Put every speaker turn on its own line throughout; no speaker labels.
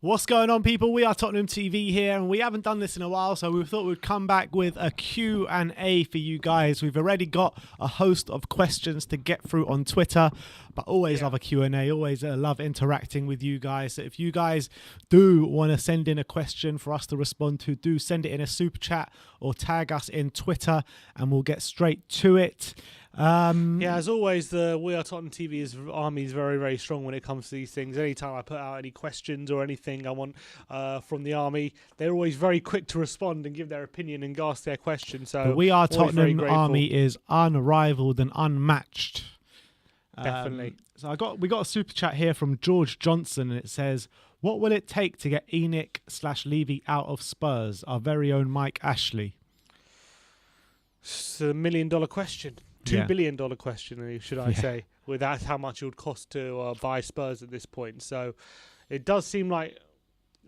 What's going on, people? We are Tottenham TV here, and we haven't done this in a while, so we thought we'd come back with a Q&A for you guys. We've already got a host of questions to get through on Twitter, but always love a Q&A, always love interacting with you guys. So if you guys do want to send in a question for us to respond to, do send it in a super chat or tag us in Twitter, and we'll get straight to it.
As always, the We Are Tottenham TV's army is very, very strong when it comes to these things. Anytime I put out any questions or anything I want from the army, they're always very quick to respond and give their opinion and ask their question. So
the We Are Tottenham army is unrivaled and unmatched.
Definitely.
So we got a super chat here from George Johnson, and it says, "What will it take to get Enoch/Levy out of Spurs? Our very own Mike Ashley."
It's $1 million question. $2 billion question, should I say, with that's how much it would cost to buy Spurs at this point. So it does seem like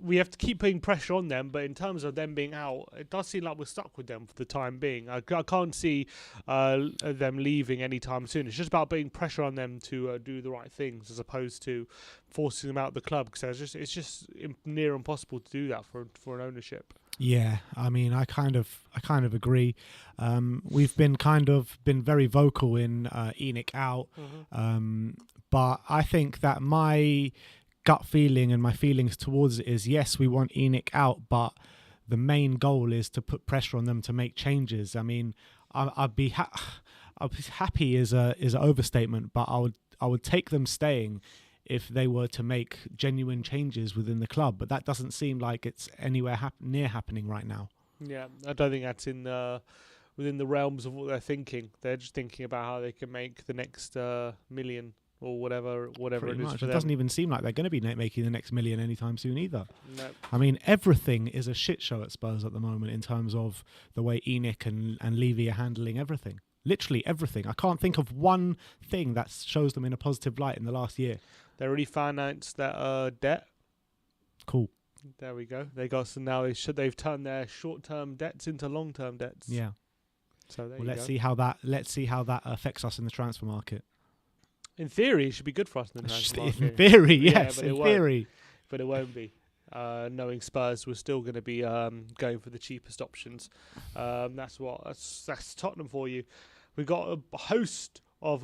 we have to keep putting pressure on them, but in terms of them being out, it does seem like we're stuck with them for the time being. I can't see them leaving anytime soon. It's just about putting pressure on them to do the right things as opposed to forcing them out of the club, because it's just near impossible to do that for an ownership.
Yeah, I mean, I kind of agree. We've been very vocal in Enoch out, but I think that my gut feeling and my feelings towards it is, yes, we want Enoch out, but the main goal is to put pressure on them to make changes. I mean, I'd be happy is an overstatement, but I would take them staying if they were to make genuine changes within the club, but that doesn't seem like it's anywhere near happening right now. Yeah,
I don't think that's within the realms of what they're thinking. They're just thinking about how they can make the next million or whatever
Pretty
it is
much.
for them.
It doesn't even seem like they're going to be making the next million anytime soon either.
No.
I mean, everything is a shit show at Spurs at the moment in terms of the way Enoch and Levy are handling everything. Literally everything. I can't think of one thing that shows them in a positive light in the last year.
They refinanced that debt.
Cool.
There we go. They got some now. They've turned their short-term debts into long-term debts.
Yeah.
So
let's see how that affects us in the transfer market.
In theory, it should be good for us in the transfer market.
In theory, yes.
In
theory,
but it won't be. Knowing Spurs, we're still going to be going for the cheapest options. That's Tottenham for you. We've got a host of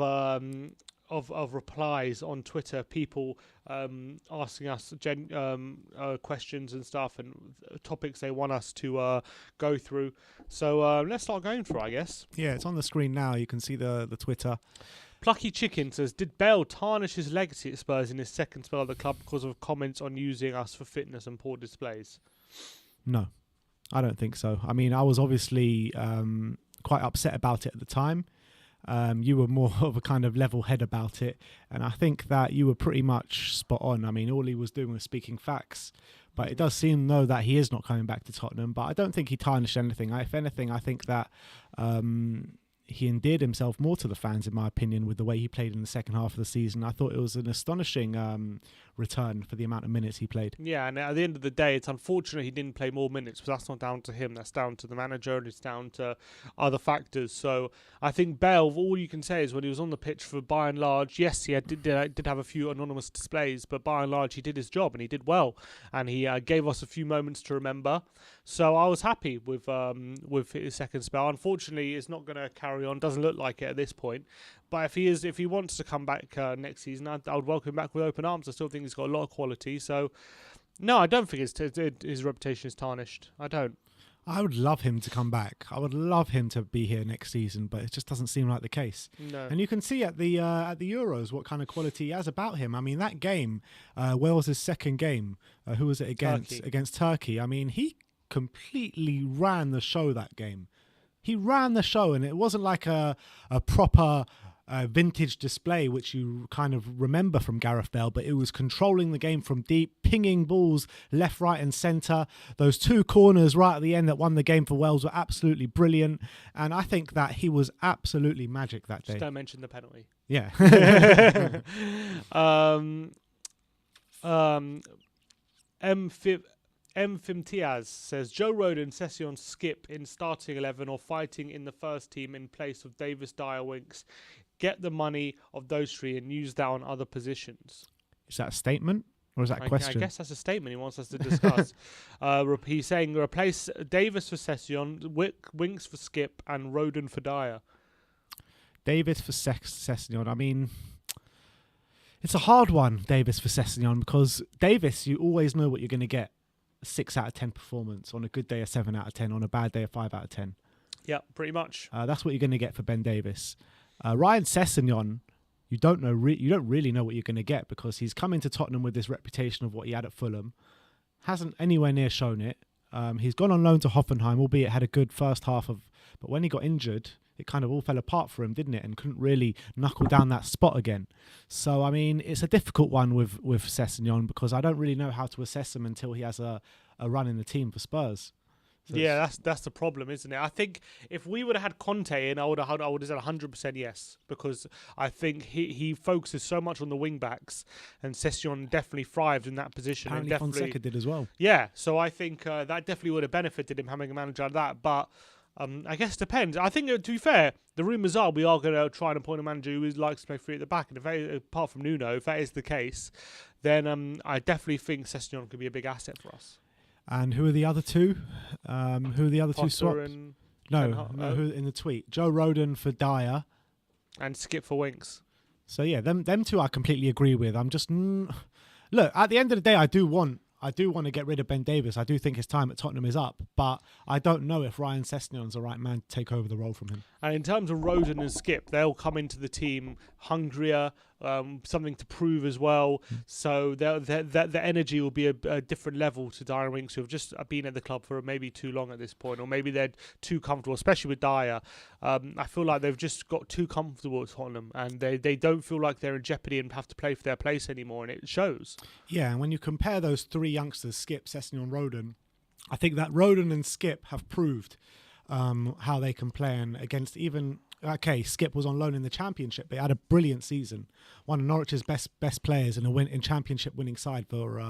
replies on Twitter, people asking us questions and stuff and topics they want us to go through. So let's start going through, I guess.
Yeah, it's on the screen now. You can see the Twitter.
Plucky Chicken says, did Bale tarnish his legacy at Spurs in his second spell at the club because of comments on using us for fitness and poor displays?
No, I don't think so. I mean, I was obviously quite upset about it at the time. You were more of a kind of level head about it, and I think that you were pretty much spot on. I mean, all he was doing was speaking facts, but it does seem though that he is not coming back to Tottenham, but I don't think he tarnished anything. If anything, I think that he endeared himself more to the fans, in my opinion, with the way he played in the second half of the season. I thought it was an astonishing return for the amount of minutes he played.
Yeah, and at the end of the day, it's unfortunate he didn't play more minutes, but that's not down to him. That's down to the manager, and it's down to other factors. So I think Bale, all you can say is when he was on the pitch, for by and large, yes, he did have a few anonymous displays, but by and large, he did his job, and he did well. And he gave us a few moments to remember. So I was happy with his second spell. Unfortunately, it's not going to carry on. Doesn't look like it at this point. But if he wants to come back next season, I would welcome him back with open arms. I still think he's got a lot of quality. So, no, I don't think his reputation is tarnished. I don't.
I would love him to come back. I would love him to be here next season, but it just doesn't seem like the case.
No.
And you can see at the Euros what kind of quality he has about him. I mean, that game, Wales' second game, who was it against?
Turkey.
Against Turkey. I mean, he completely ran the show that game. He ran the show, and it wasn't like a proper vintage display, which you kind of remember from Gareth Bale, but it was controlling the game from deep, pinging balls left, right and centre. Those two corners right at the end that won the game for Wales were absolutely brilliant, and I think that he was absolutely magic that day.
Just don't mention the penalty.
Yeah.
M. Fimtiaz says, Joe Rodon, Session skip in starting 11 or fighting in the first team in place of Davis, Dyer, Winks. Get the money of those three and use that on other positions.
Is that a statement? Or is that a
I
question?
guess that's a statement he wants us to discuss. He's saying replace Davis for Session, Winks for Skip, and Roden for Dyer.
Davis for Sessegnon. I mean, it's a hard one, Davis for Sessegnon, because Davis, you always know what you're going to get. 6 out of 10 performance. On a good day, a 7 out of 10. On a bad day, a 5 out of 10.
Yeah, pretty much.
That's what you're going to get for Ben Davis. Ryan Sessegnon, you don't really know what you're going to get, because he's come into Tottenham with this reputation of what he had at Fulham. Hasn't anywhere near shown it. He's gone on loan to Hoffenheim, albeit had a good first half but when he got injured, it kind of all fell apart for him, didn't it? And couldn't really knuckle down that spot again. So, I mean, it's a difficult one with Sessegnon, because I don't really know how to assess him until he has a run in the team for Spurs. So
yeah, that's the problem, isn't it? I think if we would have had Conte in, I would have said 100% yes, because I think he focuses so much on the wing backs, and Sessegnon definitely thrived in that position.
Apparently
and definitely
Fonseca did as well.
Yeah, so I think that definitely would have benefited him having a manager like that, but I guess it depends. I think, to be fair, the rumours are we are going to try and appoint a manager who likes to play free at the back, and apart from Nuno, if that is the case, then I definitely think Sessegnon could be a big asset for us.
And who are the other two? Who are the other
Potter
two swaps? No, who in the tweet? Joe Roden for Dyer.
And Skip for Winks.
So yeah, them two I completely agree with. I'm just look, at the end of the day, I do want to get rid of Ben Davis. I do think his time at Tottenham is up, but I don't know if Ryan Sessegnon's the right man to take over the role from him.
And in terms of Roden and Skip, they'll come into the team hungrier, something to prove as well. So the energy will be a different level to Dyer and Winks, who have just been at the club for maybe too long at this point, or maybe they're too comfortable, especially with Dyer. I feel like they've just got too comfortable at Tottenham, and they don't feel like they're in jeopardy and have to play for their place anymore, and it shows.
Yeah, and when you compare those three youngsters, Skip, Sessegnon, Roden, I think that Roden and Skip have proved how they can play, and against even... Okay, Skip was on loan in the Championship, but he had a brilliant season. One of Norwich's best players in Championship winning side for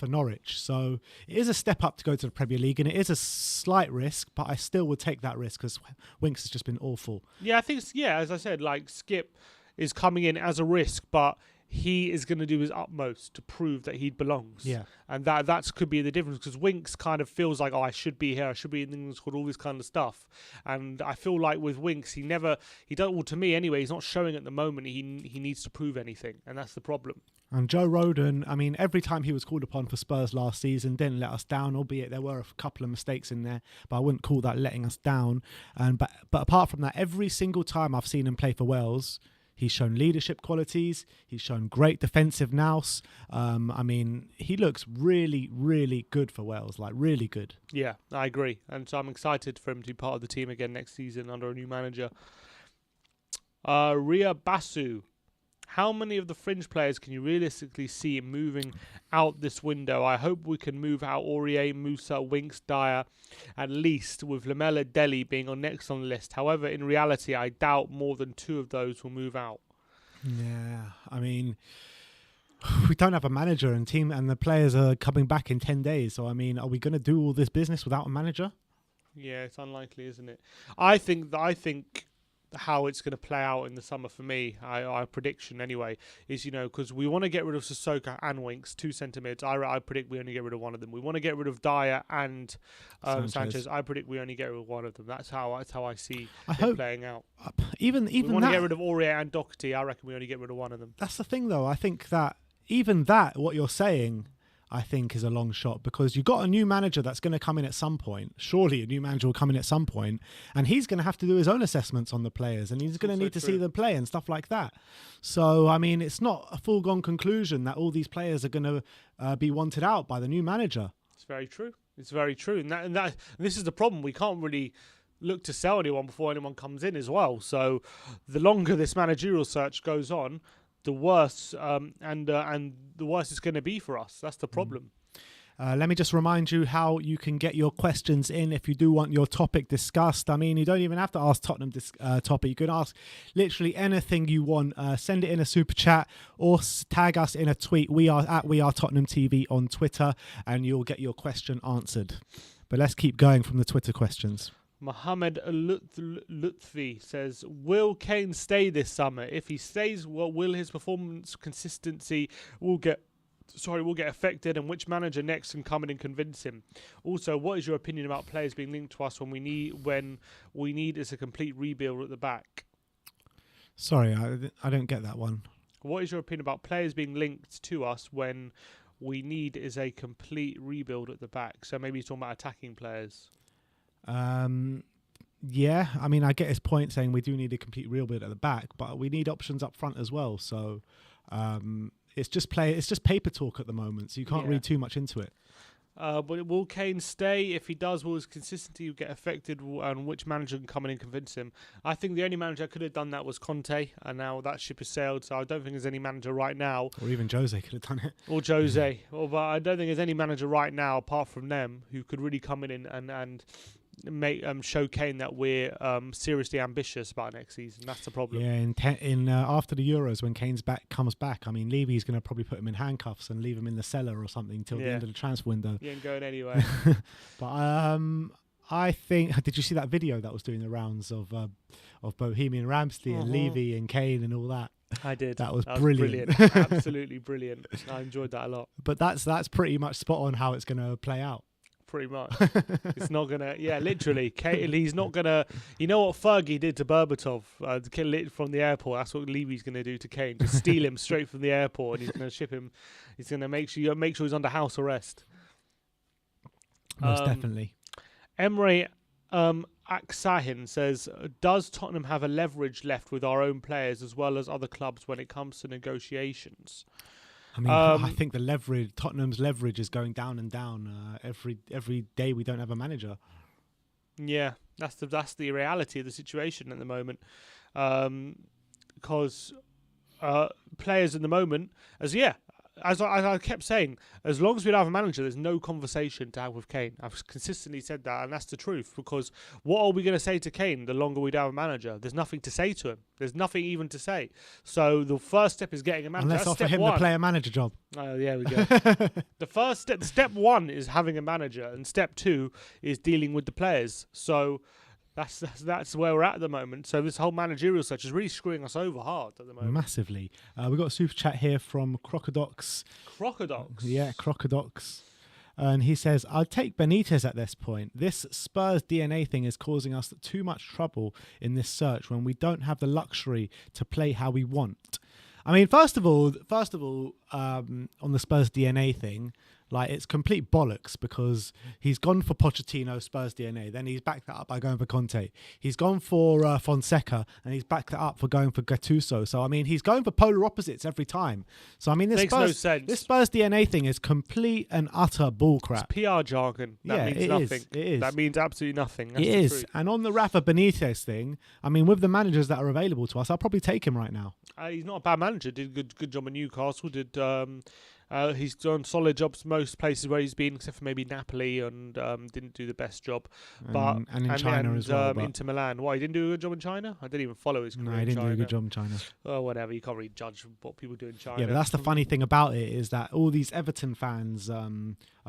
Norwich. So it is a step up to go to the Premier League, and it is a slight risk, but I still would take that risk because Winks has just been awful.
Yeah, I think, as I said, like Skip is coming in as a risk, but he is going to do his utmost to prove that he belongs.
Yeah.
And that could be the difference, because Winks kind of feels like, I should be here, I should be in the England squad, all this kind of stuff. And I feel like with Winks, to me anyway, he's not showing at the moment he needs to prove anything, and that's the problem.
And Joe Roden, I mean, every time he was called upon for Spurs last season, didn't let us down, albeit there were a couple of mistakes in there, but I wouldn't call that letting us down. But apart from that, every single time I've seen him play for Wales, he's shown leadership qualities. He's shown great defensive nous. I mean, he looks really, really good for Wales, like really good.
Yeah, I agree. And so I'm excited for him to be part of the team again next season under a new manager. Ria Basu. How many of the Fringe players can you realistically see moving out this window? I hope we can move out Aurier, Musa, Winks, Dyer, at least, with Lamela Deli being next on the list. However, in reality, I doubt more than 2 of those will move out.
Yeah, I mean, we don't have a manager and team, and the players are coming back in 10 days. So, I mean, are we going to do all this business without a manager?
Yeah, it's unlikely, isn't it? I think how it's going to play out in the summer for me, our prediction anyway, is, because we want to get rid of Sissoko and Winks, 2 centre mids. I predict we only get rid of one of them. We want to get rid of Dyer and Sanchez. I predict we only get rid of one of them. That's how I see it playing out.
Even
we want to get rid of Aurier and Doherty. I reckon we only get rid of one of them.
That's the thing, though. I think that even that, what you're saying, I think is a long shot, because you've got a new manager that's going to come in at some point. Surely a new manager will come in at some point, and he's going to have to do his own assessments on the players, and he's going to need to see them play and stuff like that. So, I mean, it's not a foregone conclusion that all these players are going to be wanted out by the new manager.
It's very true. It's very true. And this is the problem. We can't really look to sell anyone before anyone comes in as well. So the longer this managerial search goes on, the worse, and the worse it's going to be for us. That's the problem.
Let me just remind you how you can get your questions in if you do want your topic discussed. I mean, you don't even have to ask Tottenham this topic. You can ask literally anything you want. Send it in a super chat or tag us in a tweet. We are at WeAreTottenhamTV on Twitter, and you'll get your question answered. But let's keep going from the Twitter questions.
Mohammed Lutfi says, will Kane stay this summer? If he stays, will his performance consistency will get will get affected, and which manager next can come in and convince him. Also, what is your opinion about players being linked to us when we need is a complete rebuild at the back?
Sorry, I don't get that one.
What is your opinion about players being linked to us when we need is a complete rebuild at the back? So maybe he's talking about attacking players.
Yeah, I mean, I get his point saying we do need a complete rebuild at the back, but we need options up front as well. So it's just paper talk at the moment, so you can't read too much into it.
But will Kane stay? If he does, will his consistency get affected? And which manager can come in and convince him? I think the only manager that could have done that was Conte, and now that ship has sailed. So I don't think there's any manager right now.
Or even Jose could have done it.
Or Jose. But I don't think there's any manager right now, apart from them, who could really come in and make show Kane that we're seriously ambitious about next season. That's the problem.
Yeah, in after the Euros, when Kane's comes back, I mean, Levy's going to probably put him in handcuffs and leave him in the cellar or something till the end of the transfer window.
He ain't going anywhere.
But I think, did you see that video that was doing the rounds of Bohemian Rhapsody and Levy and Kane and all that?
I did.
That was brilliant.
Absolutely brilliant. I enjoyed that a lot.
But that's pretty much spot on how it's going to play out.
Pretty much. It's not going to... Yeah, literally. He's not going to... You know what Fergie did to Berbatov from the airport? That's what Levy's going to do to Kane. Just steal him straight from the airport, and he's going to ship him. He's going to make sure he's under house arrest.
Most definitely.
Emre Aksahin says, does Tottenham have a leverage left with our own players as well as other clubs when it comes to negotiations?
I mean, I think Tottenham's leverage is going down and down every day we don't have a manager.
Yeah, that's the reality of the situation at the moment. Because players at the moment, as I kept saying, as long as we don't have a manager, there's no conversation to have with Kane. I've consistently said that, and that's the truth. Because what are we going to say to Kane the longer we don't have a manager? There's nothing to say to him. There's nothing even to say. So the first step is getting a manager.
Let's offer him the player-manager job.
Oh, yeah, we go. The first step one is having a manager, and step two is dealing with the players. So that's where we're at the moment. So this whole managerial search is really screwing us over hard at the moment.
Massively. We've got a super chat here from Crocodox.
Crocodox?
Yeah, Crocodox. And he says, I'll take Benitez at this point. This Spurs DNA thing is causing us too much trouble in this search when we don't have the luxury to play how we want. I mean, first of all, on the Spurs DNA thing, like, it's complete bollocks because he's gone for Pochettino, Spurs DNA. Then he's backed that up by going for Conte. He's gone for Fonseca, and he's backed that up for going for Gattuso. So, I mean, he's going for polar opposites every time. So, I mean, this Spurs DNA thing is complete and utter bullcrap.
It's PR jargon. That means nothing.
It is.
That means absolutely nothing. That's
it is. Truth. And on the Rafa Benitez thing, I mean, with the managers that are available to us, I'll probably take him right now.
He's not a bad manager. Did a good job at Newcastle. He's done solid jobs most places where he's been, except for maybe Napoli, and didn't do the best job.
And in China as well.
Inter Milan. Why, he didn't do a good job in China? I didn't even follow his career.
No, he didn't do a good job in China.
Oh, whatever. You can't really judge what people do in China.
Yeah, but that's the funny thing about it, is that all these Everton fans are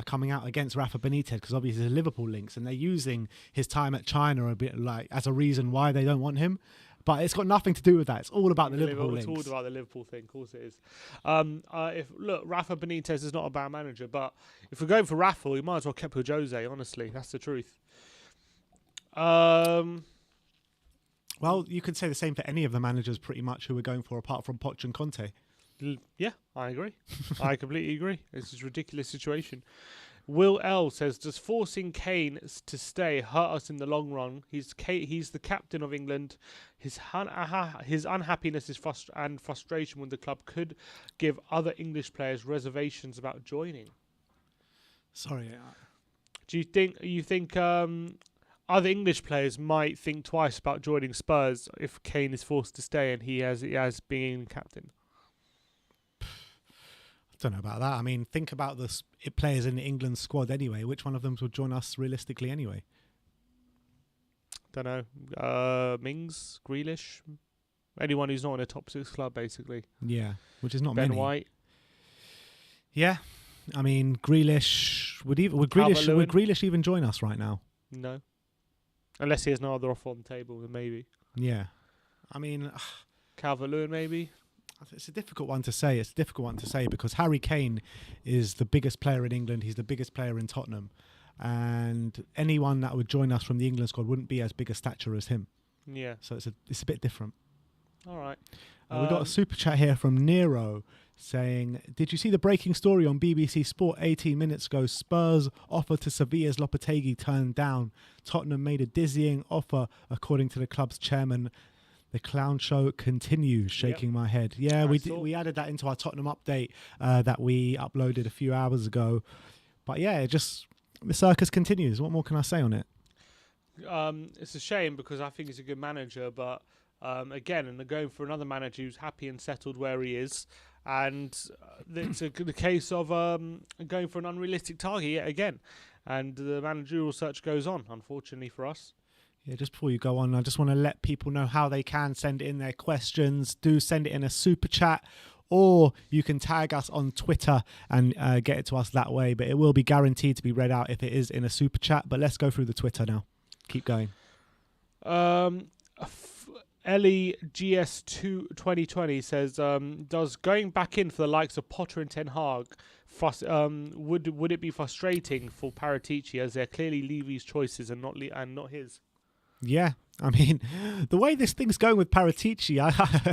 coming out against Rafa Benitez because obviously there's Liverpool links, and they're using his time at China a bit like as a reason why they don't want him. But it's got nothing to do with that. It's all about the Liverpool links.
It's all about the Liverpool thing. Of course it is. Rafa Benitez is not a bad manager, but if we're going for Rafa, we might as well keep with Jose, honestly. That's the truth.
Well, you could say the same for any of the managers pretty much who we're going for, apart from Poch and Conte.
Yeah, I agree. I completely agree. It's a ridiculous situation. Will L says, does forcing Kane to stay hurt us in the long run? He's the captain of England. His unhappiness and frustration with the club could give other English players reservations about joining.
Sorry.
Do you think other English players might think twice about joining Spurs if Kane is forced to stay and he has being captain?
Don't know about that. I mean, think about the players in the England squad anyway. Which one of them would join us realistically anyway?
Don't know. Mings, Grealish, anyone who's not in a top 6 club, basically.
Yeah, which is not
Ben
many.
White.
Yeah, I mean, Grealish would Grealish even join us right now?
No, unless he has no other offer on the table, then maybe.
Yeah, I mean,
Calvert-Lewin maybe.
It's a difficult one to say. It's a difficult one to say because Harry Kane is the biggest player in England. He's the biggest player in Tottenham. And anyone that would join us from the England squad wouldn't be as big a stature as him.
Yeah.
So it's a bit different.
All right.
We got a super chat here from Nero saying, did you see the breaking story on BBC Sport 18 minutes ago? Spurs offer to Sevilla's Lopetegui turned down. Tottenham made a dizzying offer, according to the club's chairman. The clown show continues, shaking my head. Yeah, we added that into our Tottenham update that we uploaded a few hours ago. But yeah, the circus continues. What more can I say on it?
It's a shame because I think he's a good manager, but again, and they're going for another manager who's happy and settled where he is. And it's the case of going for an unrealistic target yet again. And the managerial search goes on, unfortunately for us.
Yeah, just before you go on, I just want to let people know how they can send in their questions. Do send it in a super chat, or you can tag us on Twitter and get it to us that way. But it will be guaranteed to be read out if it is in a super chat. But let's go through the Twitter now. Keep going.
Ellie GS2 2020 says, does going back in for the likes of Potter and Ten Hag would it be frustrating for Paratici as they're clearly Levy's choices and not his?
Yeah, I mean, the way this thing's going with Paratici,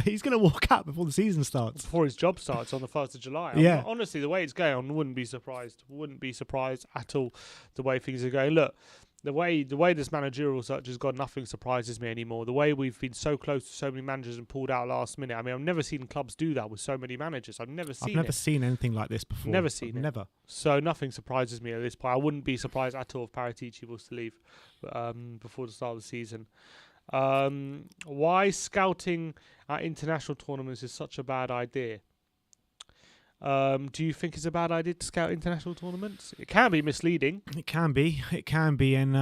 he's going to walk out before the season starts.
Before his job starts on the 1st of July.
Yeah.
Honestly, the way it's going, I wouldn't be surprised. Wouldn't be surprised at all the way things are going. Look, the way this managerial search has gone, nothing surprises me anymore. The way we've been so close to so many managers and pulled out last minute. I mean, I've never seen clubs do that with so many managers. I've never seen anything like this before.
Never seen it. Never.
So nothing surprises me at this point. I wouldn't be surprised at all if Paratici was to leave before the start of the season. Why scouting at international tournaments is such a bad idea? Do you think it's a bad idea to scout international tournaments? It can be misleading.
It can be. And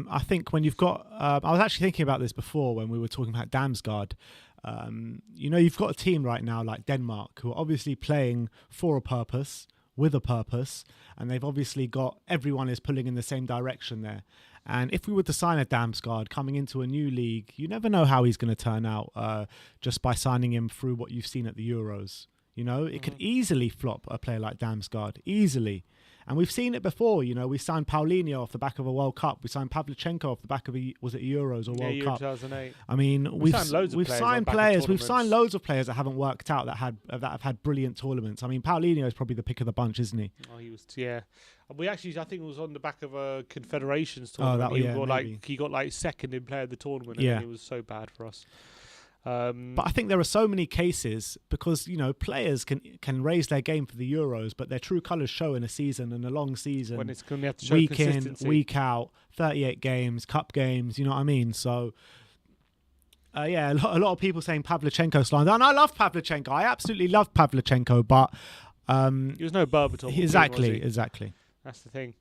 I think when you've got... I was actually thinking about this before when we were talking about Damsgaard. You've got a team right now like Denmark who are obviously playing for a purpose, with a purpose, and they've obviously got... Everyone is pulling in the same direction there. And if we were to sign a Damsgaard coming into a new league, you never know how he's going to turn out just by signing him through what you've seen at the Euros. It could easily flop a player like Damsgaard, easily. And we've seen it before, we signed Paulinho off the back of a World Cup. We signed Pavlyuchenko off the back of was it Euros or World Cup?
2008.
I mean, we've signed loads of players that haven't worked out, that have had brilliant tournaments. I mean, Paulinho is probably the pick of the bunch, isn't he?
Oh, he was, yeah. I think it was on the back of a Confederations tournament. He got second in player of the tournament, and it was so bad for us.
But I think there are so many cases because players can raise their game for the Euros, but their true colours show in a season and a long season.
When it's going to have to show
week
consistency.
in, week out, 38 games, cup games. You know what I mean? So. A lot of people saying Pavlyuchenko slander, and I love Pavlyuchenko. I absolutely love Pavlyuchenko, but
he was no Berbatov.
Exactly.
That's the thing.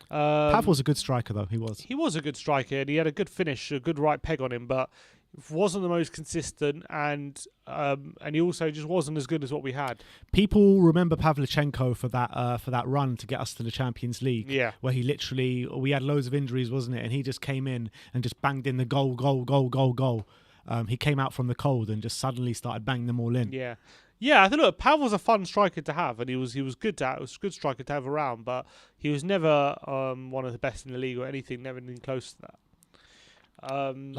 Pav was a good striker, though. He was
a good striker, and he had a good finish, a good right peg on him, but wasn't the most consistent, and he also just wasn't as good as what we had.
People remember Pavlyuchenko for that run to get us to the Champions League, where we had loads of injuries, wasn't it? And he just came in and just banged in the goal. He came out from the cold and just suddenly started banging them all in.
Yeah, I think Pav was a fun striker to have, and he was good it was a good striker to have around, but he was never one of the best in the league or anything, never anything close to that.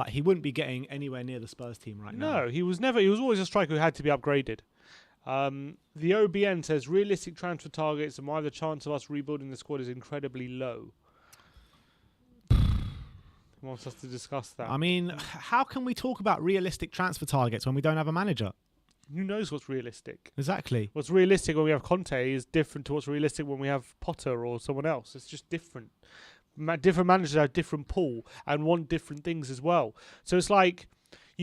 He wouldn't be getting anywhere near the Spurs team right now.
No, he was always a striker who had to be upgraded. The OBN says realistic transfer targets and why the chance of us rebuilding the squad is incredibly low. He wants us to discuss that.
I mean, how can we talk about realistic transfer targets when we don't have a manager?
Who knows what's realistic?
Exactly.
What's realistic when we have Conte is different to what's realistic when we have Potter or someone else. It's just different. Different managers have a different pool and want different things as well. So it's like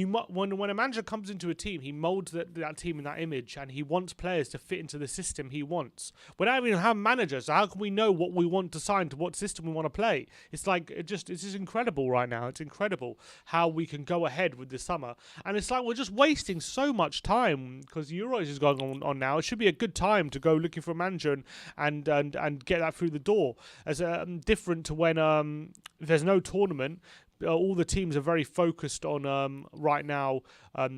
when a manager comes into a team, he molds that team in that image, and he wants players to fit into the system he wants. We don't even have managers, so how can we know what we want to sign to what system we want to play? It's like it's just incredible right now. It's incredible how we can go ahead with the summer, and it's like we're just wasting so much time because Euros is going on now. It should be a good time to go looking for a manager and get that through the door. As different to when there's no tournament. all the teams are very focused on right now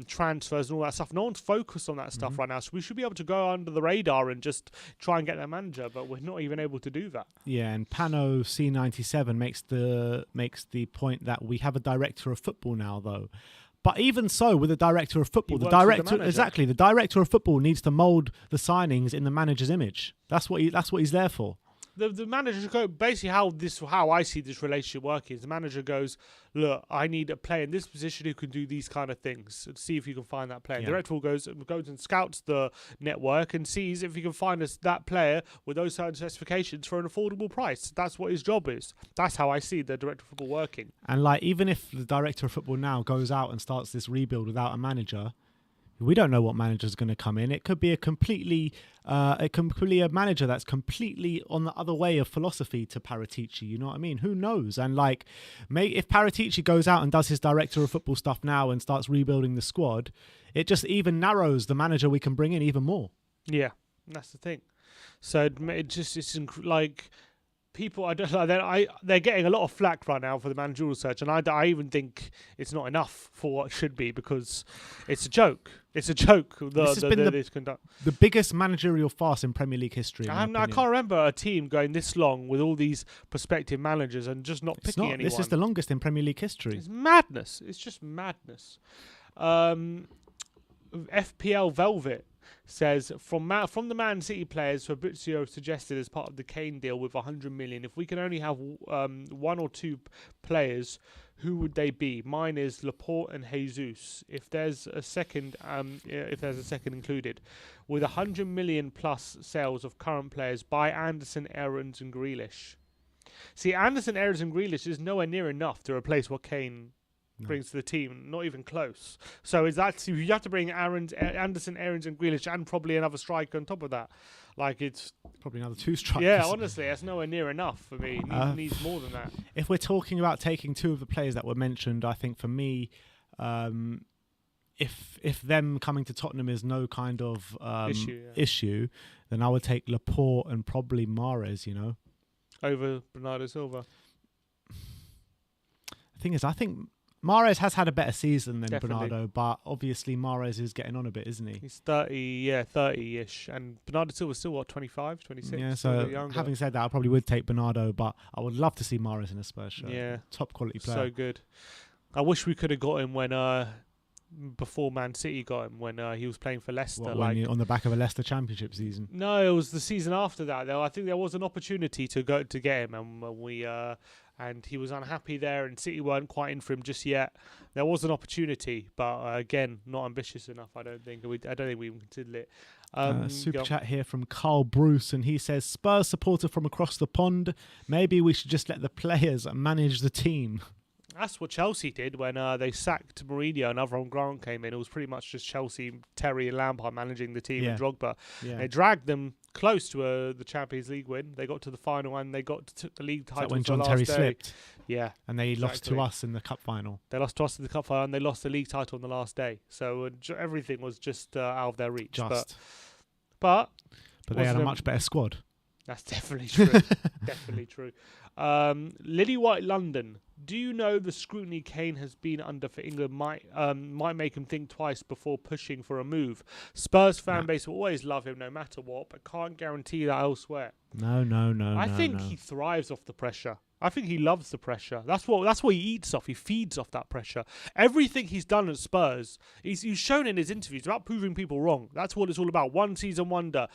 transfers and all that stuff. No one's focused on that stuff right now, so we should be able to go under the radar and just try and get that manager, but we're not even able to do that.
Yeah, and Pano C97 makes the point that we have a director of football now, though. But even so, with the director of football, the director of football needs to mould the signings in the manager's image. That's what he's there for.
The manager go basically how I see this relationship working is the manager goes, look, I need a player in this position who can do these kind of things. See if you can find that player. Yeah. The director goes and scouts the network and sees if he can find us that player with those certain specifications for an affordable price. That's what his job is. That's how I see the director of football working.
And like, even if the director of football now goes out and starts this rebuild without a manager, we don't know what manager's going to come in. It could be a manager that's completely on the other way of philosophy to Paratici. You know what I mean? Who knows? And like, if Paratici goes out and does his director of football stuff now and starts rebuilding the squad, it just even narrows the manager we can bring in even more.
Yeah, that's the thing. So it's like. People, they're getting a lot of flack right now for the managerial search, and I even think it's not enough for what it should be, because it's a joke. It's a joke.
This has been the biggest managerial farce in Premier League history. I
can't remember a team going this long with all these prospective managers and just not picking anyone.
This is the longest in Premier League history.
It's madness. It's just madness. FPL Velvet says, from the Man City players Fabrizio suggested as part of the Kane deal with 100 million, if we can only have one or two players, who would they be? Mine is Laporte and Jesus. If there's a second included, with 100 million plus sales of current players, buy Anderson, Aarons and Grealish. See, Anderson, Aarons and Grealish is nowhere near enough to replace what Kane brings to the team, not even close. So you have to bring Anderson, Aarons and Grealish and probably another striker on top of that. Like, it's
probably another two strikers.
Yeah, honestly, that's nowhere near enough for me. It needs more than that.
If we're talking about taking two of the players that were mentioned, I think for me, if them coming to Tottenham is no kind of issue, then I would take Laporte and probably Mahrez,
over Bernardo Silva.
The thing is, I think Mahrez has had a better season than Bernardo, but obviously Mahrez is getting on a bit, isn't he?
He's 30-ish, and Bernardo Silva's still, 25, 26?
Yeah, so having said that, I probably would take Bernardo, but I would love to see Mahrez in a Spurs shirt.
Yeah.
Top quality player.
So good. I wish we could have got him when before Man City got him, when he was playing for Leicester.
On the back of a Leicester Championship season?
No, it was the season after that, though. I think there was an opportunity to get him, and and he was unhappy there, and City weren't quite in for him just yet. There was an opportunity, but again, not ambitious enough. I don't think we even considered it.
Super chat here from Carl Bruce, and he says, Spurs supporter from across the pond, maybe we should just let the players manage the team.
That's what Chelsea did when they sacked Mourinho and Avram Grant came in. It was pretty much just Chelsea, Terry and Lampard managing the team, and Drogba. Yeah. They dragged them close to the Champions League win. They got to the final and they took the league title.
When John Terry slipped?
Yeah.
And they lost to us in the cup final.
They lost to us in the cup final and they lost the league title on the last day. So everything was just out of their reach. But
they had a much better squad.
That's definitely true. Definitely true. Lily White London. Do you know the scrutiny Kane has been under for England might make him think twice before pushing for a move? Spurs fan base will always love him no matter what, but can't guarantee that elsewhere.
No. I
think he thrives off the pressure. I think he loves the pressure. That's what he eats off. He feeds off that pressure. Everything he's done at Spurs, he's shown in his interviews about proving people wrong. That's what it's all about. One season wonder,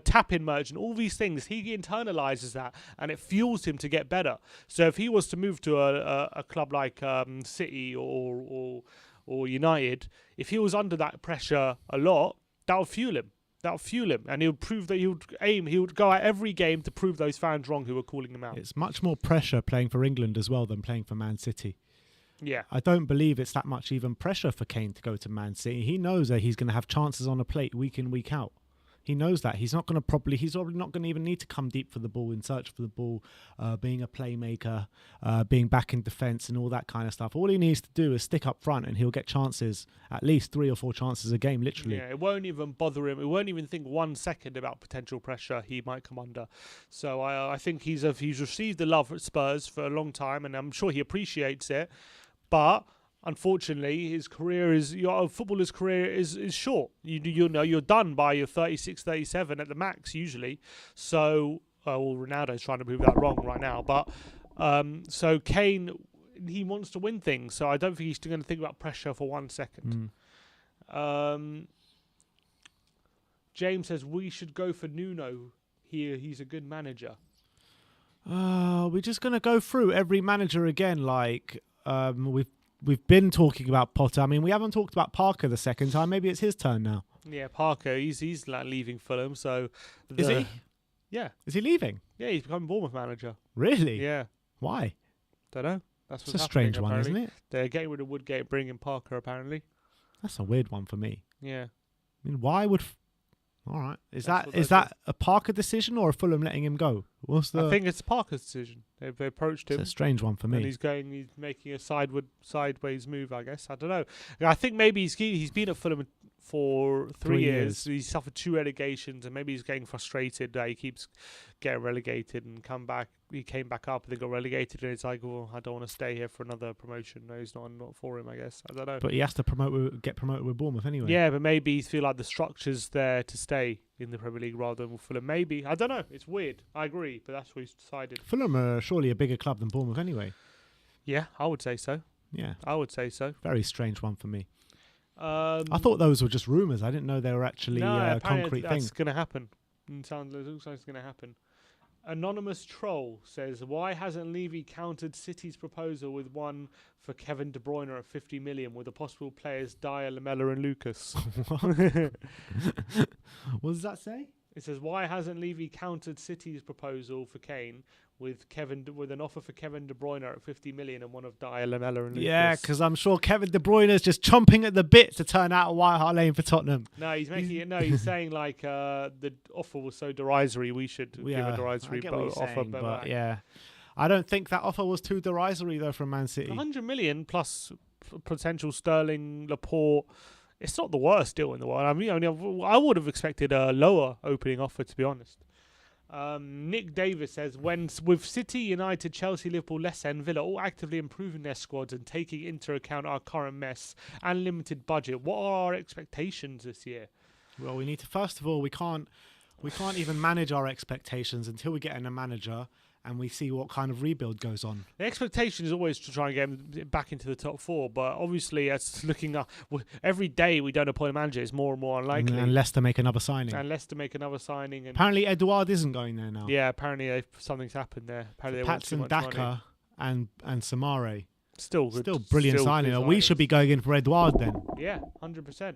tap-in merchant, all these things. He internalizes that, and it fuels him to get better. So if he was to move to a club like City or United, if he was under that pressure a lot, that would fuel him. That'll fuel him, and he'll prove that he would go out every game to prove those fans wrong who were calling him out.
It's much more pressure playing for England as well than playing for Man City.
Yeah.
I don't believe it's that much even pressure for Kane to go to Man City. He knows that he's going to have chances on a plate week in, week out. He knows that. He's probably not going to even need to come deep for the ball, in search for the ball, being a playmaker, being back in defence and all that kind of stuff. All he needs to do is stick up front and he'll get chances, at least 3 or 4 chances a game, literally.
Yeah, it won't even bother him. It won't even think 1 second about potential pressure he might come under. So I think he's received the love at Spurs for a long time, and I'm sure he appreciates it. But unfortunately, his career footballer's career is short. You know you're done by your 36, 37 at the max usually. So Ronaldo's trying to prove that wrong right now. But so Kane, he wants to win things. So I don't think he's going to think about pressure for 1 second. James says we should go for Nuno here. He's a good manager.
We're just going to go through every manager again. Like we've been talking about Potter. I mean, we haven't talked about Parker the second time. Maybe it's his turn now.
Yeah, Parker. He's like leaving Fulham. So
is he?
Yeah.
Is he leaving?
Yeah, he's becoming Bournemouth manager.
Really?
Yeah.
Why?
Don't know. That's
a strange one, isn't it?
They're getting rid of Woodgate, bringing in Parker. Apparently.
That's a weird one for me.
Yeah.
I mean, why would? All right. Is that a Parker decision or a Fulham letting him go?
I think it's Parker's decision. They approached him.
It's a strange one for me.
And he's making a sideways move, I guess. I don't know. I think maybe he's been at Fulham for 3 years. He's suffered 2 relegations, and maybe he's getting frustrated that he keeps getting relegated and come back. He came back up and then got relegated, and it's like, well, I don't want to stay here for another promotion. No, he's not for him, I guess. I don't know.
But he has to get promoted with Bournemouth anyway.
Yeah, but maybe he feel like the structure's there to stay in the Premier League rather than with Fulham. Maybe. I don't know. It's weird. I agree, but that's what he's decided.
Fulham are surely a bigger club than Bournemouth anyway.
Yeah, I would say so.
Yeah.
I would say so.
Very strange one for me. I thought those were just rumours. I didn't know they were actually concrete things.
That's going to happen. It looks like it's going to happen. Anonymous Troll says, why hasn't Levy countered City's proposal with one for Kevin De Bruyne at 50 million with the possible players Dyer, Lamella and Lucas?
What does that say?
It says, why hasn't Levy countered City's proposal for Kane with an offer for Kevin De Bruyne at 50 million and one of Dyer, Lamella and Lucas?
Yeah, because I'm sure Kevin De Bruyne is just chomping at the bit to turn out of White Hart Lane for Tottenham.
No, he's saying like the offer was so derisory, we should give a derisory offer.
But yeah, I don't think that offer was too derisory though from Man City.
100 million plus potential Sterling, Laporte. It's not the worst deal in the world. I mean, I would have expected a lower opening offer, to be honest. Nick Davis says, with City, United, Chelsea, Liverpool, Leicester and Villa all actively improving their squads and taking into account our current mess and limited budget, what are our expectations this year?
Well, we need to, first of all, we can't even manage our expectations until we get in a manager and we see what kind of rebuild goes on. The
expectation is always to try and get him back into the top 4, but obviously, as looking up every day we don't appoint a manager, it's more and more unlikely.
Unless to make another signing.
And
apparently, Edouard isn't going there now.
Yeah, apparently something's happened there. Apparently,
Patson Daka and Samare.
Still
brilliant signing. We should be going in for Edouard then.
Yeah, 100%.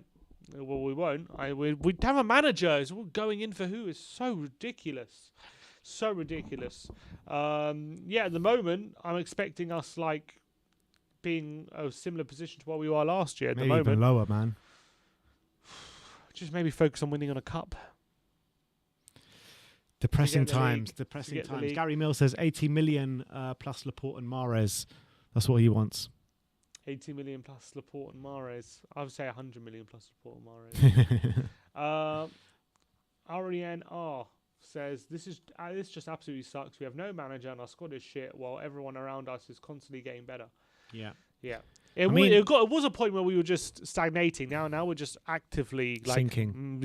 Well, we won't. We'd have a manager. Going in for who is so ridiculous. So ridiculous. At the moment, I'm expecting us like being a similar position to what we were last year. At
maybe
the moment,
even lower, man.
Just maybe focus on winning on a cup.
Depressing times. Gary Mill says 80 million plus Laporte and Mahrez. That's what he wants.
80 million plus Laporte and Mahrez. I would say 100 million plus Laporte and Mahrez. Ariane R says, this just absolutely sucks. We have no manager and our squad is shit while everyone around us is constantly getting better.
Yeah.
It was a point where we were just stagnating. Now we're just actively
sinking.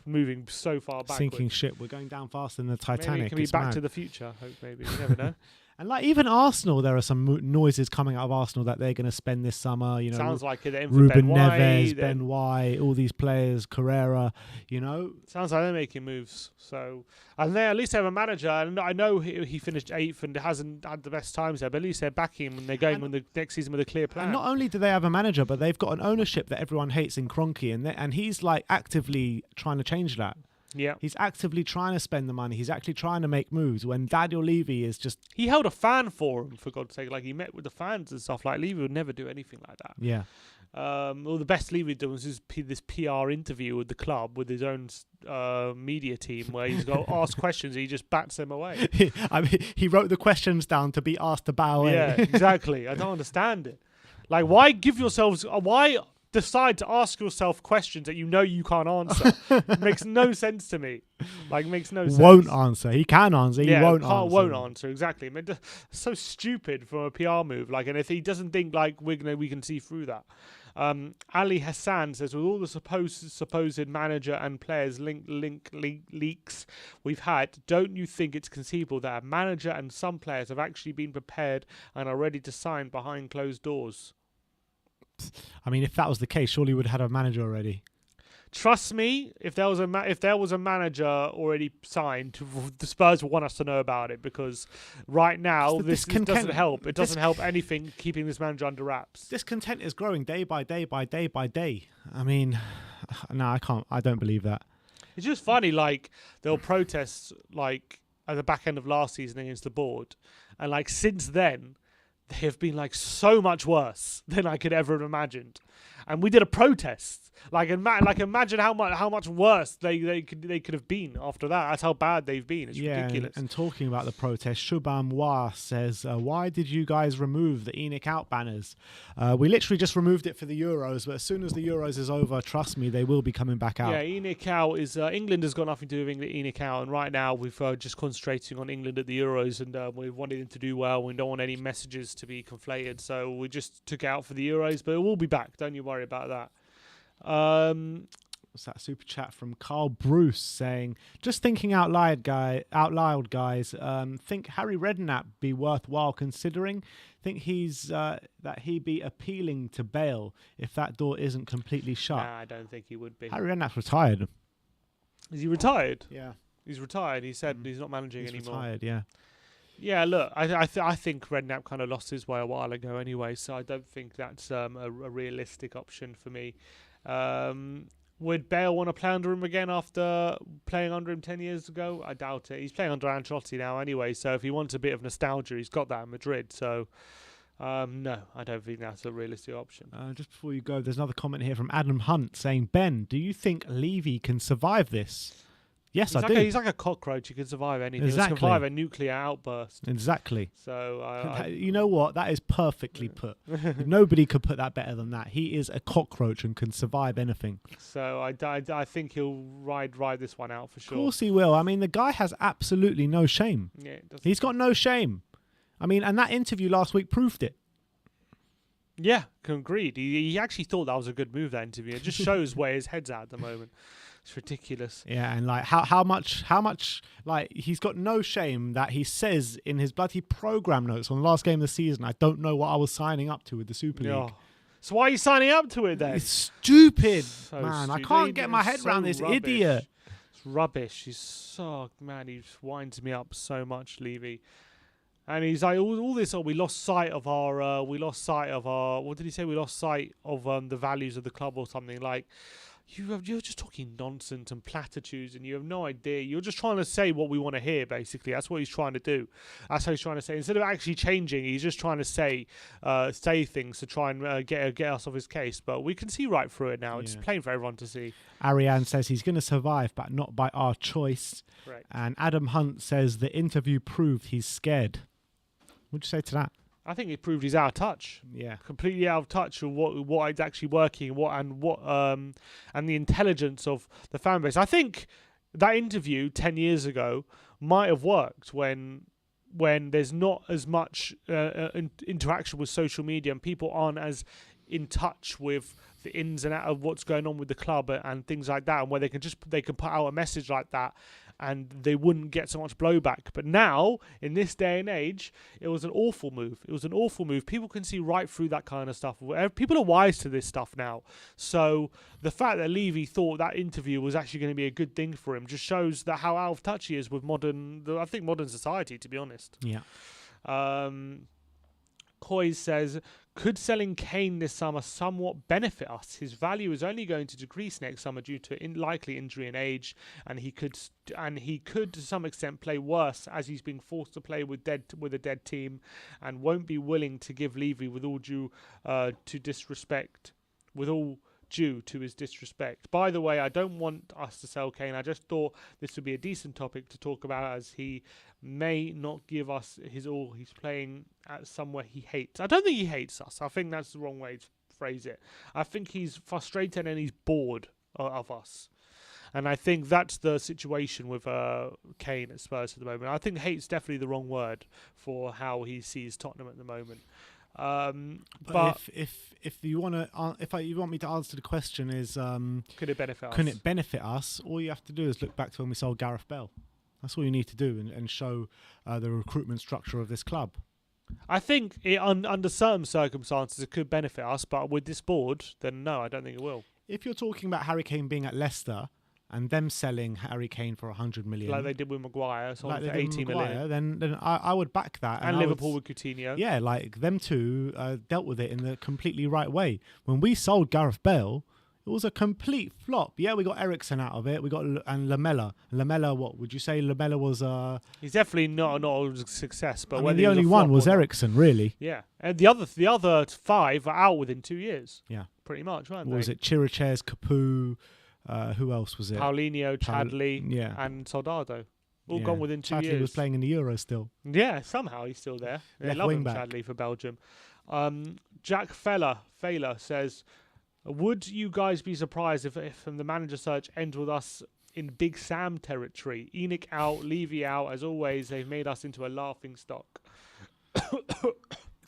Moving so far backwards.
Sinking ship. We're going down faster than the Titanic.
Maybe it can be Back to the Future. I hope maybe. You never know.
And like even Arsenal, there are some noises coming out of Arsenal that they're going to spend this summer. You know,
sounds like it.
Ruben Neves, Ben White, all these players, Carrera. You know,
sounds like they're making moves. So, and they at least have a manager. And I know he finished 8th and hasn't had the best times there, but at least they're backing him and they're going on the next season with a clear plan.
And not only do they have a manager, but they've got an ownership that everyone hates in Kroenke, and he's like actively trying to change that.
Yeah,
he's actively trying to spend the money. He's actually trying to make moves. When Daniel Levy is just...
He held a fan forum, for God's sake. Like, he met with the fans and stuff. Like, Levy would never do anything like that.
Yeah.
Well, the best Levy done was this PR interview with the club with his own media team, where he's got asked questions, he just bats them away.
I mean, he wrote the questions down to be asked to bow away.
Yeah, exactly. I don't understand it. Like, why give yourselves? Why decide to ask yourself questions that you know you can't answer? It makes no sense to me. Like, makes no sense.
Won't answer. He can answer. He won't answer.
Won't answer. Exactly. I mean, so stupid from a PR move. Like, and if he doesn't think like we can see through that. Ali Hassan says, with all the supposed manager and players leaks we've had, don't you think it's conceivable that a manager and some players have actually been prepared and are ready to sign behind closed doors?
I mean, if that was the case, surely we'd have had a manager already.
Trust me, if there was a manager already signed, the Spurs would want us to know about it, because right now this doesn't help. It doesn't help anything keeping this manager under wraps.
Discontent is growing day by day by day by day. I mean, no, I can't. I don't believe that.
It's just funny. Like, there were protests like at the back end of last season against the board, and like since then they have been like so much worse than I could ever have imagined. And we did a protest. Like imagine how much worse they could have been after that. That's how bad they've been. It's ridiculous.
And talking about the protest, Shubham War says, why did you guys remove the ENIC out banners? We literally just removed it for the Euros, but as soon as the Euros is over, trust me, they will be coming back out.
Yeah, ENIC out is England has got nothing to do with ENIC out, and right now we've just concentrating on England at the Euros, and we wanted them to do well. We don't want any messages to be conflated, so we just took it out for the Euros, but it will be back. Don't you worry about that.
What's that super chat from Carl Bruce saying, just thinking out loud, guys, think Harry Redknapp be worthwhile considering? Think that he be appealing to Bale if that door isn't completely shut?
Nah, I don't think he would be.
Harry Redknapp's retired.
Is he retired?
Yeah.
He's retired. He said he's not managing anymore.
He's retired, yeah.
Yeah, look, I think Redknapp kind of lost his way a while ago anyway, so I don't think that's a realistic option for me. Would Bale want to play under him again after playing under him 10 years ago? I doubt it. He's playing under Ancelotti now anyway, so if he wants a bit of nostalgia, he's got that in Madrid. So, no, I don't think that's a realistic option.
Just before you go, there's another comment here from Adam Hunt saying, Ben, do you think Levy can survive this? Yes, I do.
He's like a cockroach. He can survive anything.
Exactly.
He can survive a nuclear outburst.
Exactly.
So
you know what? That is perfectly put. Nobody could put that better than that. He is a cockroach and can survive anything.
So I think he'll ride this one out for sure.
Of course he will. I mean, the guy has absolutely no shame.
Yeah,
he's got no shame. I mean, and that interview last week proved it.
Yeah, agreed. He actually thought that was a good move, that interview. It just shows where his head's at the moment. It's ridiculous.
Yeah, and like how much like he's got no shame that he says in his bloody program notes on the last game of the season, I don't know what I was signing up to with the Super League.
Oh. So why are you signing up to it then?
It's stupid, man.
Stupid.
I can't get my head around this idiot.
It's rubbish. He winds me up so much, Levy. And he's like, all this, we lost sight of our, what did he say? We lost sight of the values of the club or something. Like, you're just talking nonsense and platitudes, and you have no idea. You're just trying to say what we want to hear, basically. That's what he's trying to do. That's how he's trying to say. Instead of actually changing, he's just trying to say things to try and get us off his case. But we can see right through it now. It's plain for everyone to see.
Ariane says he's going to survive, but not by our choice.
Correct.
And Adam Hunt says the interview proved he's scared. What'd you say to that?
I think it proved he's out of touch.
Yeah,
completely out of touch of what is actually working, and the intelligence of the fan base. I think that interview 10 years ago might have worked when there's not as much interaction with social media and people aren't as in touch with the ins and outs of what's going on with the club and things like that, and where they can put out a message like that and they wouldn't get so much blowback. But now, in this day and age, it was an awful move. People can see right through that kind of stuff. People are wise to this stuff now. So the fact that Levy thought that interview was actually going to be a good thing for him just shows that how out of touch he is with modern society, to be honest.
Yeah.
Coy says, could selling Kane this summer somewhat benefit us? His value is only going to decrease next summer due to likely injury and age, and he could to some extent play worse as he's being forced to play with a dead team, and won't be willing to give Levy, with all due to disrespect, with all due to his disrespect. By the way, I don't want us to sell Kane. I just thought this would be a decent topic to talk about, as he may not give us his all. He's playing at somewhere he hates. I don't think he hates us. I think that's the wrong way to phrase it. I think he's frustrated and he's bored of us. And I think that's the situation with Kane at Spurs at the moment. I think hate's definitely the wrong word for how he sees Tottenham at the moment.
But if you want to, you want me to answer the question is,
could it benefit us?
Can it benefit us? All you have to do is look back to when we sold Gareth Bale. That's all you need to do, and show the recruitment structure of this club.
I think under certain circumstances it could benefit us, but with this board, then no, I don't think it will.
If you're talking about Harry Kane being at Leicester and them selling Harry Kane for 100 million,
like they did with Maguire, so
like
for 80 million,
then I would back that.
And Liverpool with Coutinho.
Yeah, like them two dealt with it in the completely right way. When we sold Gareth Bale, it was a complete flop. Yeah, we got Eriksen out of it. We got and Lamella. Lamella, what would you say? Lamella was
he's definitely not a success, but
I mean, the only one was Eriksen, really.
Yeah, and the other 5 are out within 2 years.
Yeah,
pretty much, weren't they?
Was it Chiriches, Capu? Who else was it?
Paulinho, Chadley, and Soldado. All gone within 2 years.
Chadley was playing in the Euro still.
Yeah, somehow he's still there. They love him, Chadley, for Belgium. Jack Fowler says, would you guys be surprised if the manager search ends with us in Big Sam territory? ENIC out, Levy out. As always, they've made us into a laughing stock.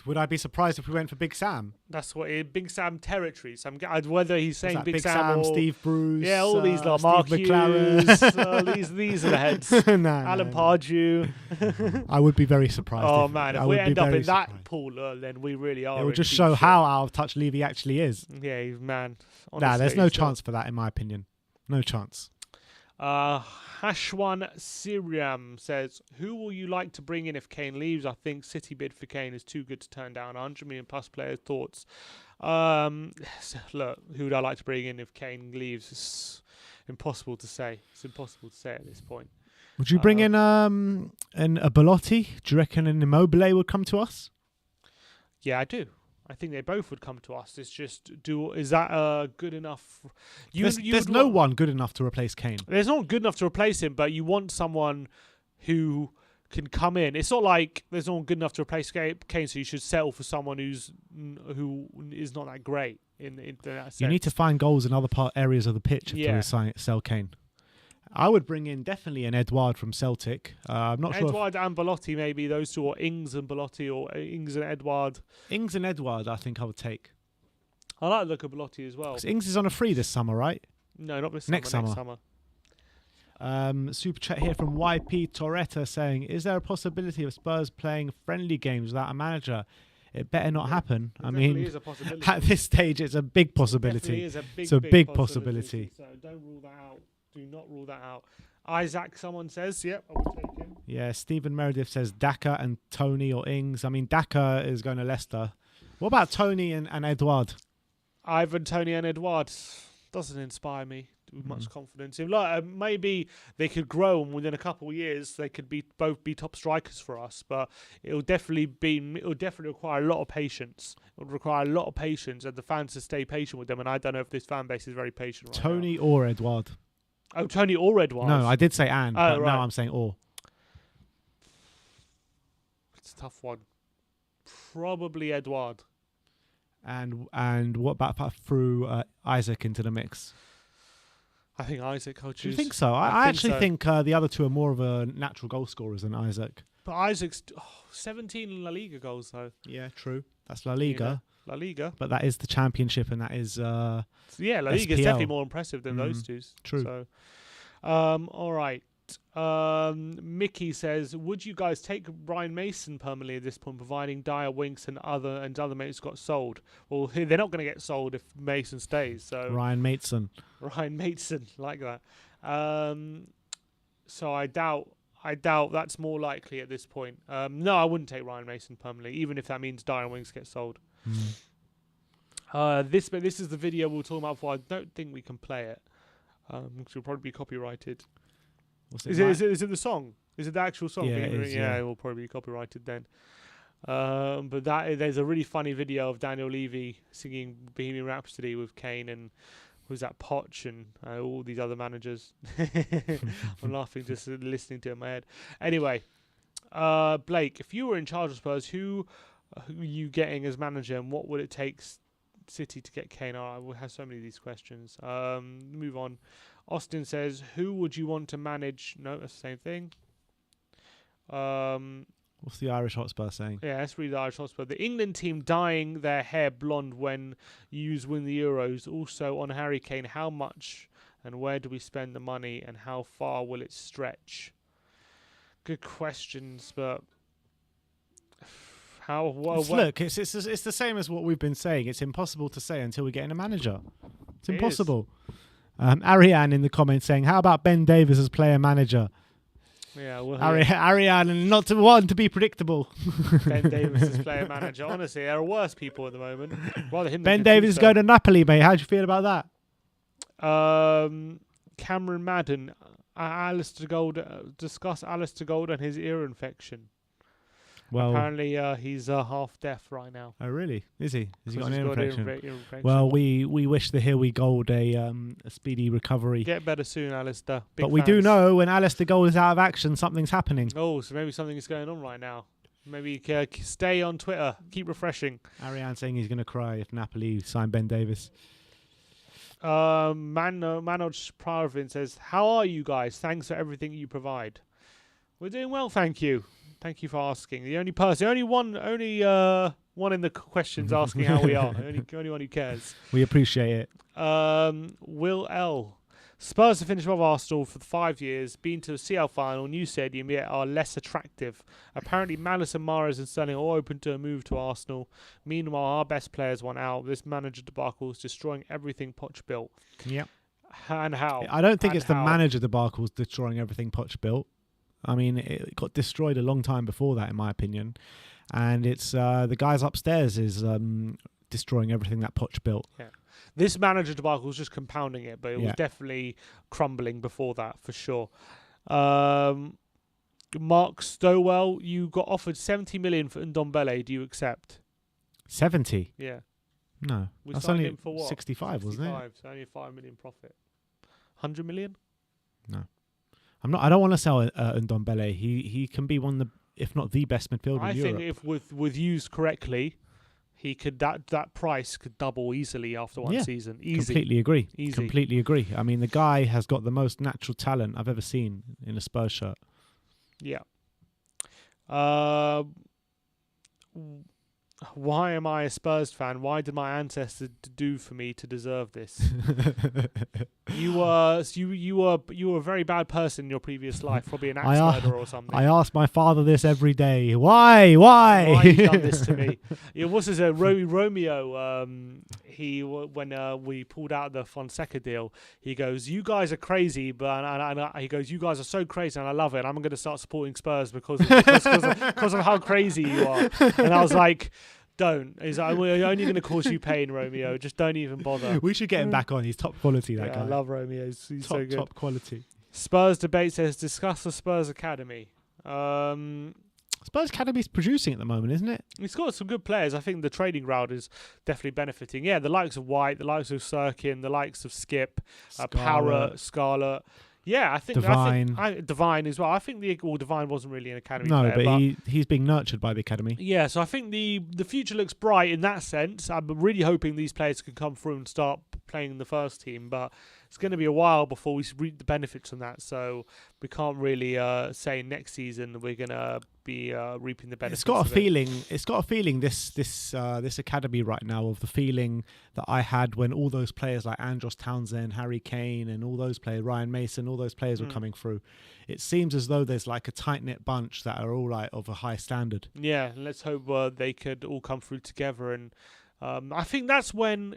Would I be surprised if we went for Big Sam?
That's what Big Sam territory. So whether he's saying Big Sam or
Steve Bruce,
all these like
Mark
Hughes, these are the heads. Alan Pardew.
I would be very surprised.
Oh man, if we end up in that pool, then we really are.
It will just show how out of touch Levy actually is.
Yeah, man.
Honestly, there's no chance for that, in my opinion. No chance.
Hashwan Siriam says, who will you like to bring in if Kane leaves? I think City bid for Kane is too good to turn down. 100 million plus players. Thoughts? Look, who would I like to bring in if Kane leaves? It's impossible to say. It's impossible to say at this point.
Would you bring in a Belotti? Do you reckon an Immobile would come to us?
Yeah, I do. I think they both would come to us. It's just, is that good enough?
There's no one good enough to replace Kane.
There's not good enough to replace him, but you want someone who can come in. It's not like there's no one good enough to replace Kane, so you should settle for someone who is not that great in that sense.
You need to find goals in other areas of the pitch to sell Kane. I would bring in definitely an Edouard from Celtic. I'm not sure.
Edouard and Belotti, maybe those two, or Ings and Belotti, or Ings and Edouard.
Ings and Edouard, I think I would take.
I like the look of Belotti as well.
Ings is on a free this summer, right?
No, not this
summer. Next summer. Super chat here from YP Toretta saying, "Is there a possibility of Spurs playing friendly games without a manager? It better not happen. I mean,
is a possibility.
At this stage, it's a big possibility.
It's a big
possibility.
So don't rule that out. Do not rule that out." Isaac, someone says, yep, I will take him.
Yeah, Stephen Meredith says Daka and Tony or Ings. I mean, Daka is going to Leicester. What about Tony and Edouard?
Ivan, Tony and Edouard doesn't inspire me with much confidence. Like, maybe they could grow, and within a couple of years they could both be top strikers for us. But it'll definitely require a lot of patience. It would require a lot of patience, and the fans to stay patient with them. And I don't know if this fan base is very patient right
Tony
now.
or Edouard?
Oh, Tony or Edouard?
No, I did say and, but
right.
now I'm saying or.
It's a tough one. Probably Edouard.
And what about threw Isaac into the mix?
I think Isaac I'll choose.
Do you think so? I actually think the other two are more of a natural goal scorers than Isaac.
But Isaac's 17 La Liga goals, though.
Yeah, true. That's La Liga.
La Liga.
But that is the Championship, and that is
La Liga is definitely more impressive than those two.
True.
So, all right. Mickey says, would you guys take Ryan Mason permanently at this point, providing Dyer, Winks and other mates got sold? Well, they're not going to get sold if Mason stays. So
Ryan Mason,
like that. So I doubt that's more likely at this point. No, I wouldn't take Ryan Mason permanently, even if that means Dyer and Winks get sold. This is the video we were talking about before. I don't think we can play it. Which will probably be copyrighted. Is it the song? Is it the actual song?
Yeah, it is,
it will probably be copyrighted then. But there's a really funny video of Daniel Levy singing Bohemian Rhapsody with Kane and who's that, Poch and all these other managers. I'm laughing just listening to it in my head. Anyway, Blake, if you were in charge of Spurs, who are you getting as manager, and what would it take City to get Kane? We have so many of these questions. Move on. Austin says, who would you want to manage? No, that's the same thing.
What's the Irish Hotspur saying?
Yeah, let's read the Irish Hotspur. The England team dyeing their hair blonde when you win the Euros. Also on Harry Kane, how much and where do we spend the money, and how far will it stretch? Good questions, but how?
Look, it's the same as what we've been saying. It's impossible to say until we get in a manager. It's impossible. Ariane in the comments saying, how about Ben Davies as player manager?
Yeah, well,
Ariane, and not to be predictable.
Ben Davies is player manager. Honestly, there are worse people at the moment. Rather him.
Ben Davies is going to Napoli, mate. How do you feel about
that? Cameron Madden, discuss Alistair Gold and his ear infection. Well, apparently he's half deaf right now.
Oh, really? Is he? Has he got an ear infection?
Infection?
Well, we wish the Hilly Gold a speedy recovery.
Get better soon, Alistair.
But we do know when Alistair Gold is out of action, something's happening.
Oh, so maybe something is going on right now. Maybe stay on Twitter. Keep refreshing.
Ariane saying he's going to cry if Napoli sign Ben Davies.
Manoj Pravin says, how are you guys? Thanks for everything you provide. We're doing well, thank you. Thank you for asking. The only one in the questions asking how we are. Only one who cares.
We appreciate it.
Will L. Spurs have finished above Arsenal for 5 years, been to the CL final, new stadium, yet are less attractive. Apparently, Malis and Mahrez and Sterling are all open to a move to Arsenal. Meanwhile, our best players want out. This manager debacle is destroying everything Poch built.
Yep.
And how?
I don't think it's the manager debacle is destroying everything Poch built. I mean, it got destroyed a long time before that, in my opinion. And it's the guys upstairs is destroying everything that Poch built.
Yeah. This manager debacle was just compounding it, but it was definitely crumbling before that, for sure. Mark Stowell, you got offered 70 million for Ndombele. Do you accept?
70?
Yeah.
No. That's only him for what? 65, wasn't it?
So only a 5 million profit. 100 million?
No. I don't want to sell Ndombele. He can be one of the, if not the best midfielder in Europe.
I think if with used correctly, he could that price could double easily after one season. Easy.
Completely agree.
Easy.
Completely agree. I mean, the guy has got the most natural talent I've ever seen in a Spurs shirt.
Yeah. Why am I a Spurs fan? Why did my ancestors do for me to deserve this? You were a very bad person in your previous life, probably an axe murderer or something.
I ask my father this every day. Why? Why
have you done this to me? It was as a Romeo. When we pulled out the Fonseca deal, he goes, "You guys are crazy," but he goes, "You guys are so crazy, and I love it. I'm going to start supporting Spurs because of how crazy you are." And I was like, don't. He's like, we're only going to cause you pain, Romeo. Just don't even bother.
We should get him back on. He's top quality, that guy.
I love Romeo. He's so good.
Top quality.
Spurs debate says, discuss the Spurs Academy.
Spurs Academy's producing at the moment, isn't it?
It's got some good players. I think the trading route is definitely benefiting. Yeah, the likes of White, the likes of Sirkin, the likes of Skip, Parrott, Scarlett. Yeah, I think Divine as well. I think Divine wasn't really an academy player.
No, but he's being nurtured by the academy.
Yeah, so I think the future looks bright in that sense. I'm really hoping these players can come through and start playing in the first team, but it's going to be a while before we reap the benefits from that. So we can't really say next season we're going to be reaping the benefits.
It's got a feeling. This academy right now of the feeling that I had when all those players like Andros Townsend, Harry Kane, and all those players, Ryan Mason, all those players were coming through. It seems as though there's like a tight knit bunch that are all like of a high standard. Yeah,
let's hope they could all come through together, and I think that's when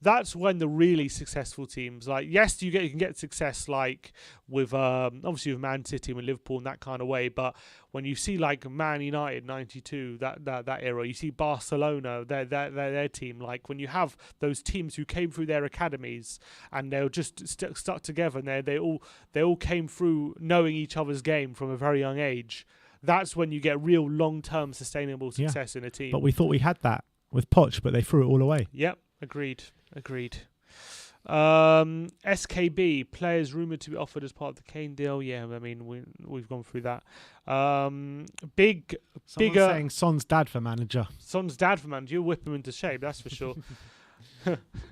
the really successful teams, like, yes, you can get success like with obviously with Man City and with Liverpool in that kind of way, but when you see like Man United 92, that era, you see Barcelona, their team, like when you have those teams who came through their academies and they were just stuck together, and they all came through knowing each other's game from a very young age. That's when you get real long-term sustainable success in a team.
But we thought we had that with Poch, but they threw it all away.
Yep, agreed. SKB, players rumoured to be offered as part of the Kane deal. Yeah, I mean, we've gone through that.
Someone's
Bigger
saying Son's dad for manager.
Son's dad for manager. You'll whip him into shape, that's for sure.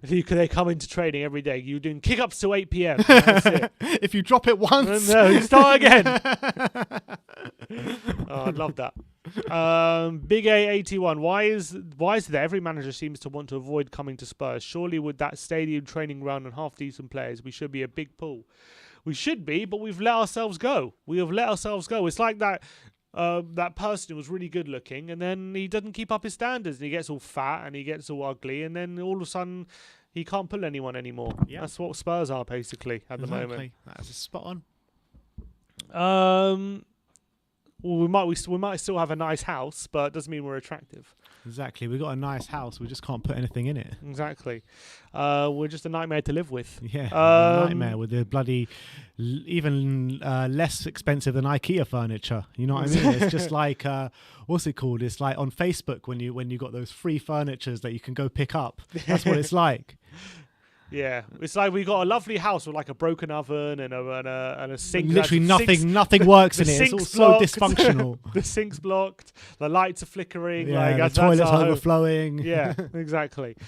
They come into training every day. You're doing kick-ups till 8 p.m. That's it.
If you drop it once...
No, you start again. I love that. Big A81. Why is it that every manager seems to want to avoid coming to Spurs? Surely with that stadium, training ground and half-decent players, we should be a big pull. We should be, but we've let ourselves go. We have let ourselves go. It's like that... that person who was really good looking, and then he doesn't keep up his standards, and he gets all fat and he gets all ugly, and then all of a sudden he can't pull anyone anymore. Yep. That's what Spurs are basically at the moment.
That's spot
on. Well, we might still have a nice house, but it doesn't mean we're attractive.
Exactly. We've got a nice house. We just can't put anything in it.
Exactly. We're just a nightmare to live with.
Yeah, a nightmare with the bloody, even less expensive than IKEA furniture. You know what I mean? It's just like, what's it called? It's like on Facebook when you got those free furnitures that you can go pick up. That's what it's like.
Yeah, it's like we got a lovely house with like a broken oven and a sink.
Literally nothing works in it. It's all so dysfunctional.
The sink's blocked. The lights are flickering.
Yeah,
like,
the toilet's overflowing.
Yeah, exactly.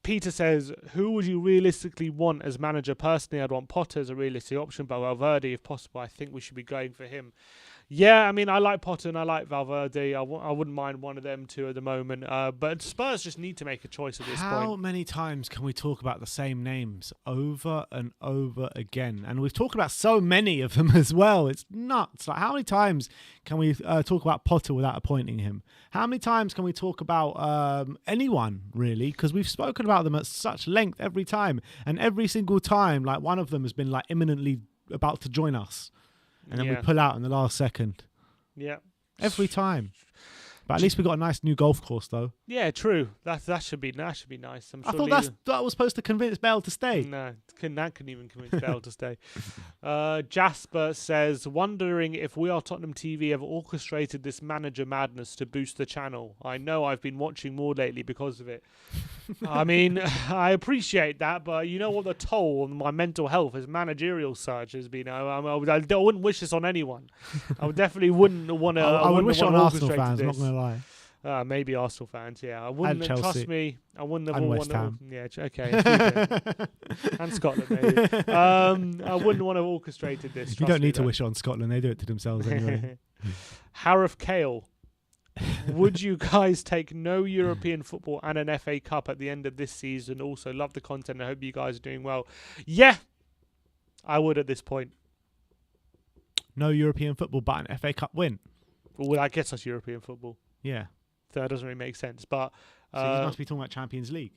Peter says, who would you realistically want as manager? Personally, I'd want Potter as a realistic option, but Valverde, if possible, I think we should be going for him. Yeah, I mean, I like Potter and I like Valverde. I wouldn't mind one of them two at the moment. But Spurs just need to make a choice at this point.
How many times can we talk about the same names over and over again? And we've talked about so many of them as well. It's nuts. Like, how many times can we talk about Potter without appointing him? How many times can we talk about anyone, really? Because we've spoken about them at such length every time. And every single time, like, one of them has been like imminently about to join us. And then we pull out in the last second. Yeah. Every time. But at least we got a nice new golf course, though. Yeah,
true. That should be nice. I'm sure
I thought that was supposed to convince Bale to stay.
No, that couldn't even convince Bale to stay. Jasper says, wondering if We Are Tottenham TV have orchestrated this manager madness to boost the channel. I know I've been watching more lately because of it. I mean, I appreciate that, but you know what the toll on my mental health as managerial surge has been. I wouldn't wish this on anyone. I definitely wouldn't want to.
I would wish on Arsenal fans. I'm not going to lie.
Maybe Arsenal fans. Yeah, I wouldn't.
And Chelsea.
Trust me, I wouldn't have.
And West Ham.
Yeah, okay. And Scotland, maybe. I wouldn't want to have orchestrated this.
You don't need to wish on Scotland. They do it to themselves anyway.
Harif Kale. Would you guys take no European football and an FA Cup at the end of this season? Also, love the content. I hope you guys are doing well. Yeah, I would at this point.
No European football, but an FA Cup win.
Well, that gets us European football.
Yeah.
So that doesn't really make sense. But
so you must be talking about Champions League.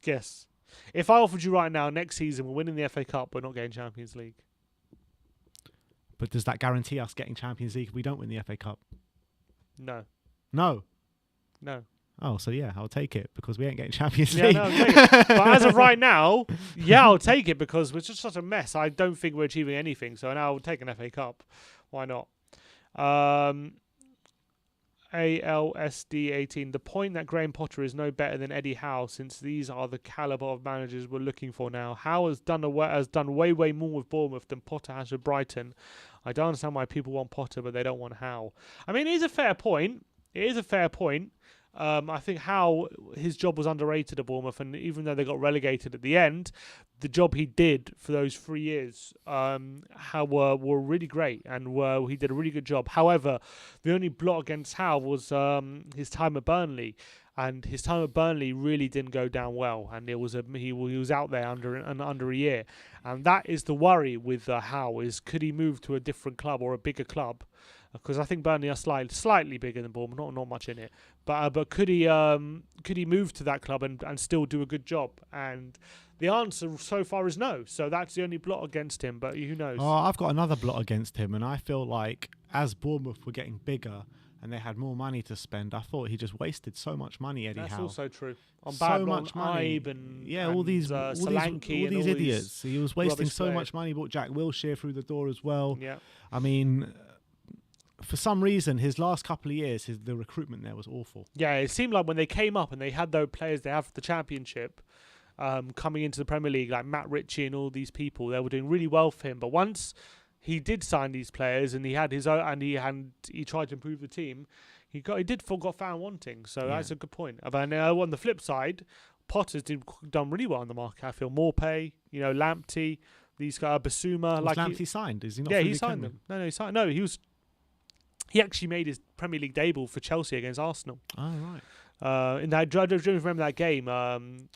Yes. If I offered you right now, next season we're winning the FA Cup, we're not getting Champions League.
But does that guarantee us getting Champions League if we don't win the FA Cup?
No.
No. Oh, so yeah, I'll take it because we ain't getting Champions League.
No, but as of right now, yeah, I'll take it because we're just such a mess. I don't think we're achieving anything. So now I'll take an FA Cup. Why not? ALSD18. The point that Graham Potter is no better than Eddie Howe, since these are the caliber of managers we're looking for now. Howe has done way more with Bournemouth than Potter has with Brighton. I don't understand why people want Potter, but they don't want Howe. I mean, it is a fair point. I think Howe, his job was underrated at Bournemouth, and even though they got relegated at the end, the job he did for those 3 years were really great, and he did a really good job. However, the only blot against Howe was his time at Burnley, and his time at Burnley really didn't go down well, and he was out there under a year, and that is the worry with Howe, is could he move to a different club or a bigger club? Because I think Burnley are slightly bigger than Bournemouth, not much in it. But could he move to that club and still do a good job? And the answer so far is no. So that's the only blot against him. But who knows?
Oh, I've got another blot against him, and I feel like as Bournemouth were getting bigger and they had more money to spend, I thought he just wasted so much money. Eddie Howe.
That's also true. On
so much money.
All these
idiots. He was wasting so
players.
much money. Bought Jack Wilshere through the door as well.
Yeah.
I mean, for some reason, his last couple of years, the recruitment there was awful.
Yeah, it seemed like when they came up and they had those players they have for the Championship coming into the Premier League, like Matt Ritchie and all these people, they were doing really well for him. But once he did sign these players and he had his own, and he tried to improve the team, he got found wanting. So that's a good point. And on the flip side, Potter's done really well on the market. I feel Morpay, Lamptey, these guys, Basuma.
Was Lamptey signed? Is he not?
Yeah, he signed them. No, he signed. No, he actually made his Premier League debut for Chelsea against Arsenal.
Oh, right.
In that, I don't remember that game.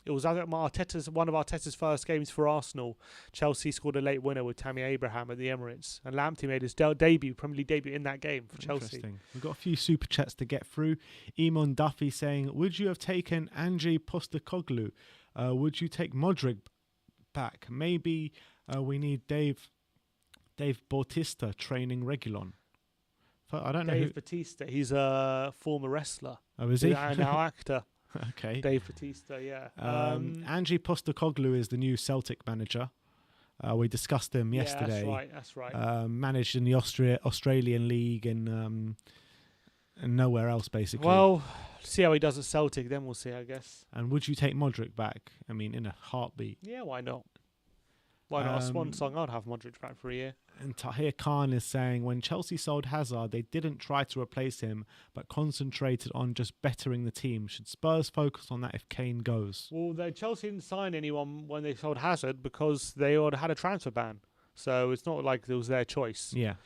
It was one of Arteta's first games for Arsenal. Chelsea scored a late winner with Tammy Abraham at the Emirates, and Lamptey made his Premier League debut in that game for Chelsea.
Interesting. We've got a few super chats to get through. Emon Duffy saying, "Would you have taken Ange Postecoglou? Would you take Modric back? Maybe we need Dave Bautista training Regulon." I don't know.
Dave Bautista, he's a former wrestler.
Oh, is he?
Now actor.
Okay.
Dave Bautista, yeah.
Ange Postecoglou is the new Celtic manager. We discussed him yesterday.
Yeah, that's right.
Managed in the Australian League and nowhere else, basically.
Well, see how he does at Celtic, then we'll see, I guess.
And would you take Modric back? I mean, in a heartbeat.
Yeah, why not? Why not? A swan song, I'd have Modric back for a year.
And Tahir Khan is saying, when Chelsea sold Hazard, they didn't try to replace him, but concentrated on just bettering the team. Should Spurs focus on that if Kane goes?
Well, Chelsea didn't sign anyone when they sold Hazard because they already had a transfer ban. So it's not like it was their choice.
Yeah.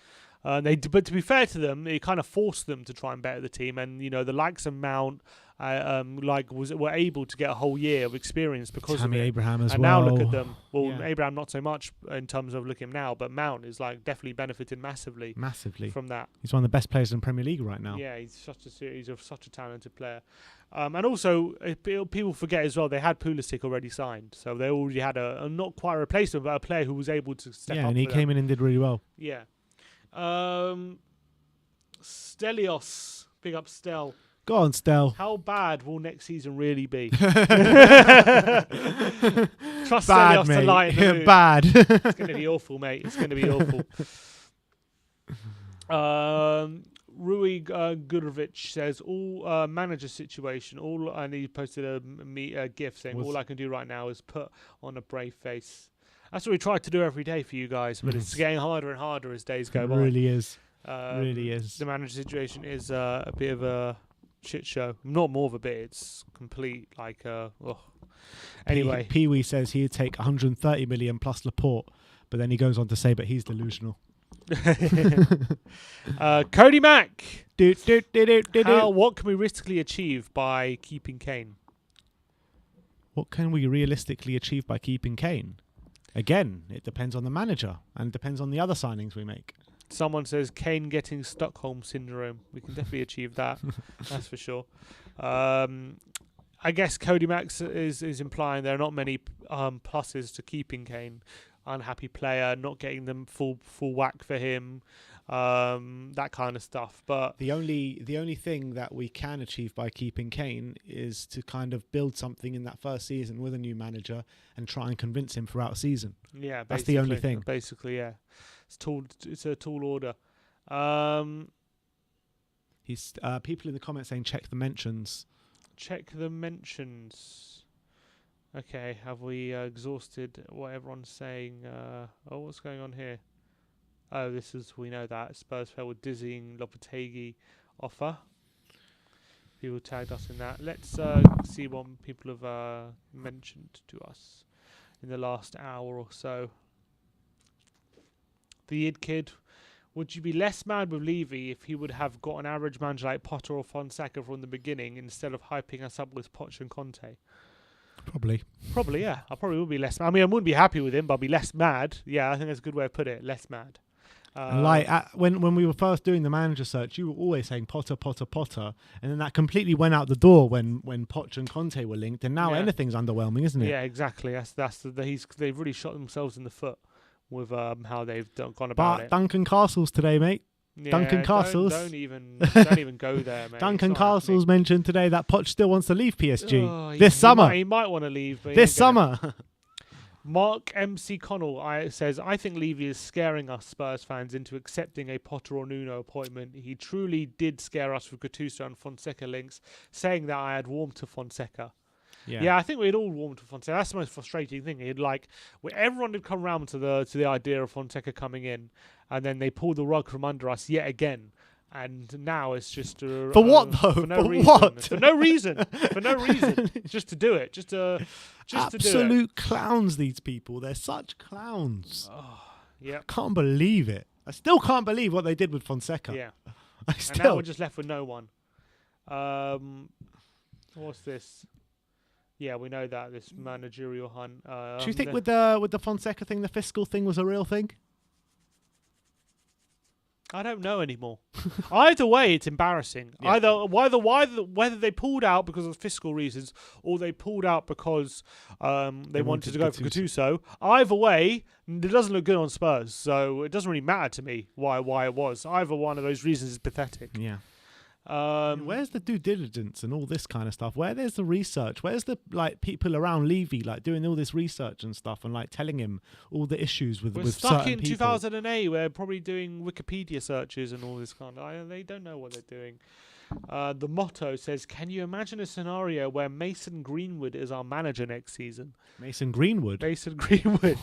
But to be fair to them, it kind of forced them to try and better the team. And, the likes of Mount were able to get a whole year of experience because
Tammy
of it.
Abraham as
and
well.
And now look at them. Well,
yeah.
Abraham not so much in terms of looking now, but Mount is definitely benefited massively from that.
He's one of the best players in the Premier League right now.
Yeah, he's such a talented player. And also, people forget as well, they had Pulisic already signed. So they already had a not quite a replacement, but a player who was able to step up.
Yeah, and he came in and did really well.
Yeah. Stelios, big up Stel.
Go on, Stel.
How bad will next season really be? Trust
Bad,
Stelios
mate.
to lighten the mood.
Bad.
It's going to be awful, mate. It's going to be awful. Rui Gurovic says, all manager situation, and he posted a GIF saying, all I can do right now is put on a brave face. That's what we try to do every day for you guys, but it's getting harder and harder as days go by.
Really is. Really is.
The manager situation is a bit of a shit show. Not more of a bit. It's complete Anyway,
Pee Wee says he'd take 130 million plus Laporte, but then he goes on to say, but he's delusional.
Cody Mack.
What
What can we realistically achieve by keeping Kane?
What can we realistically achieve by keeping Kane? Again, it depends on the manager and depends on the other signings we make.
Someone says Kane getting Stockholm syndrome. We can definitely achieve that. That's for sure. I guess Cody Max is implying there are not many pluses to keeping Kane. Unhappy player, not getting them full whack for him, that kind of stuff. But
the only thing that we can achieve by keeping Kane is to kind of build something in that first season with a new manager and try and convince him throughout a season.
Yeah,
that's the only thing.
Basically, yeah, it's a tall order.
He's people in the comments saying check the mentions.
Check the mentions. Okay, have we exhausted what everyone's saying? What's going on here? Oh, we know that. Spurs fell with dizzying Lopetegui offer. People tagged us in that. Let's see what people have mentioned to us in the last hour or so. The Id Kid. Would you be less mad with Levy if he would have got an average manager like Potter or Fonseca from the beginning instead of hyping us up with Poch and Conte?
Probably,
yeah. I probably would be less mad. I mean, I wouldn't be happy with him, but I'd be less mad. Yeah, I think that's a good way of putting it. Less mad.
When we were first doing the manager search, you were always saying Potter, and then that completely went out the door when Poch and Conte were linked, and now anything's underwhelming, isn't it?
Yeah, exactly. They've really shot themselves in the foot with how they've gone about it.
But Duncan Castles today, mate.
Yeah,
Duncan Castles.
Don't even go there, mate.
Duncan Castles mentioned today that Poch still wants to leave PSG
this
summer.
He might want to leave. But
this summer.
Mark MC Connell says, I think Levy is scaring us Spurs fans into accepting a Potter or Nuno appointment. He truly did scare us with Gattuso and Fonseca links, saying that I had warmed to Fonseca. Yeah, I think we'd all warmed to Fonseca. That's the most frustrating thing. Everyone had come round to the idea of Fonseca coming in, and then they pulled the rug from under us yet again. And now it's just
for what though?
For no
for
reason.
what?
For no reason. For no reason. Just to do it. Just to do it.
Absolute clowns. These people. They're such clowns.
Oh, yeah.
Can't believe it. I still can't believe what they did with Fonseca.
Yeah.
And
now we're just left with no one. What's this? Yeah, we know that this managerial hunt.
Do you think with the Fonseca thing, the fiscal thing was a real thing?
I don't know anymore. Either way, it's embarrassing. Yeah. Whether they pulled out because of fiscal reasons or they pulled out because they wanted to go for Gattuso. Either way, it doesn't look good on Spurs. So it doesn't really matter to me why it was. Either one of those reasons is pathetic.
Yeah. Where's the due diligence and all this kind of stuff? There's the research? Where's the people around Levy doing all this research and stuff and telling him all the issues with
We're
with
stuck
certain
in
people?
2008. We're probably doing Wikipedia searches and all this kind of. They don't know what they're doing. The motto says, "Can you imagine a scenario where Mason Greenwood is our manager next season?"
Mason Greenwood.
Mason Greenwood.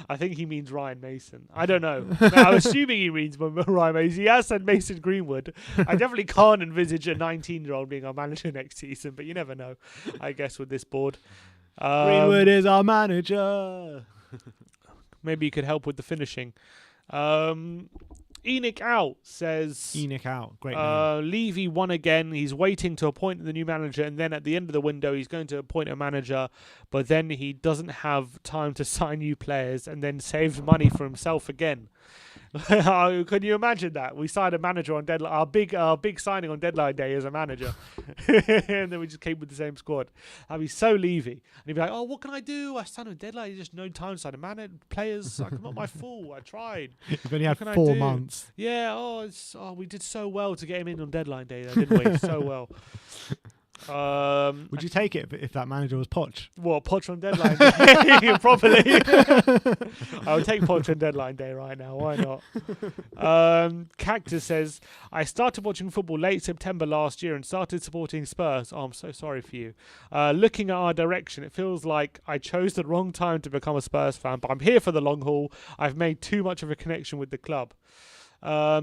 I think he means Ryan Mason. I don't know. I'm assuming he means Ryan Mason. He has said Mason Greenwood. I definitely can't envisage a 19-year-old being our manager next season, but you never know, I guess, with this board.
Greenwood is our manager.
Maybe he could help with the finishing. Enoch Out says...
Enoch Out, great name.
Levy won again. He's waiting to appoint the new manager, and then at the end of the window, he's going to appoint a manager, but then he doesn't have time to sign new players and then saves money for himself again. Can you imagine that? We signed a manager on deadline. Our big signing on deadline day is a manager. And then we just came with the same squad. That'd be so Levy. And he'd be like, oh, what can I do? I signed on deadline. There's just no time to sign a players. I'm not my fault. I tried.
You've only had 4 months.
Yeah. We did so well to get him in on deadline day, though, didn't we? So well.
Would you take it if that manager was Poch?
What, Poch on deadline day? Probably. I would take Poch on deadline day right now. Why not? Cactus says, I started watching football late September last year and started supporting Spurs. Oh, I'm so sorry for you. Looking at our direction, it feels like I chose the wrong time to become a Spurs fan, but I'm here for the long haul. I've made too much of a connection with the club. I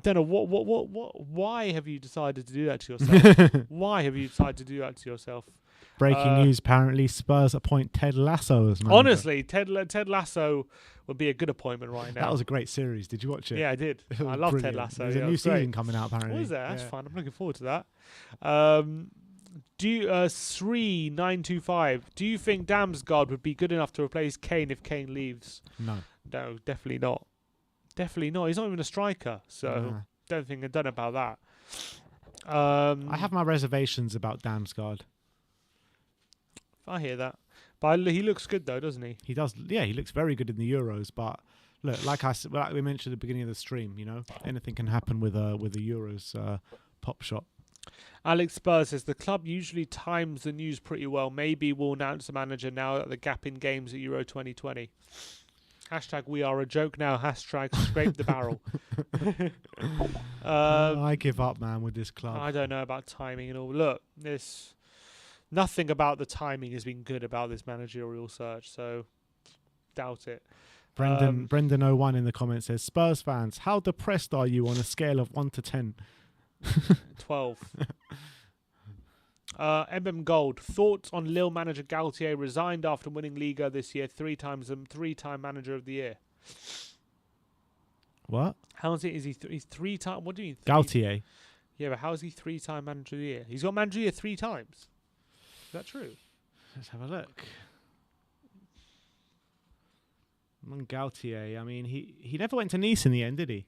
don't know why have you decided to do that to yourself? Why have you decided to do that to yourself?
Breaking news, apparently Spurs appoint Ted Lasso as manager.
Honestly, Ted Lasso would be a good appointment right now.
That was a great series. Did you watch it?
Yeah, I did. I love
brilliant.
Ted Lasso.
There's a new season coming out apparently.
What is that? That's fun. I'm looking forward to that. 3925. Do you think Damsgaard would be good enough to replace Kane if Kane leaves?
No,
definitely not. Definitely not. He's not even a striker, so don't know about that.
I have my reservations about Damsgaard.
I hear that, but he looks good though, doesn't he?
He does. Yeah, he looks very good in the Euros. But look, like we mentioned at the beginning of the stream, anything can happen with a Euros pop shot.
Alex Spurs says the club usually times the news pretty well. Maybe we'll announce the manager now at the gap in games at Euro 2020. Hashtag we are a joke now. Hashtag scrape the barrel.
I give up, man, with this club.
I don't know about timing and all. Look, nothing about the timing has been good about this managerial search, so doubt it.
Brendan01 in the comments says, Spurs fans, how depressed are you on a scale of 1 to 10?
12. Gold. Thoughts on Lille manager Galtier resigned after winning Liga this year 3 times and 3-time manager of the year.
What?
How is it? Is he he's 3-time? What do you mean?
Galtier.
Yeah, but how is he 3-time manager of the year? He's got manager of the year 3 times. Is that true?
Let's have a look. Galtier. I mean, he never went to Nice in the end, did he?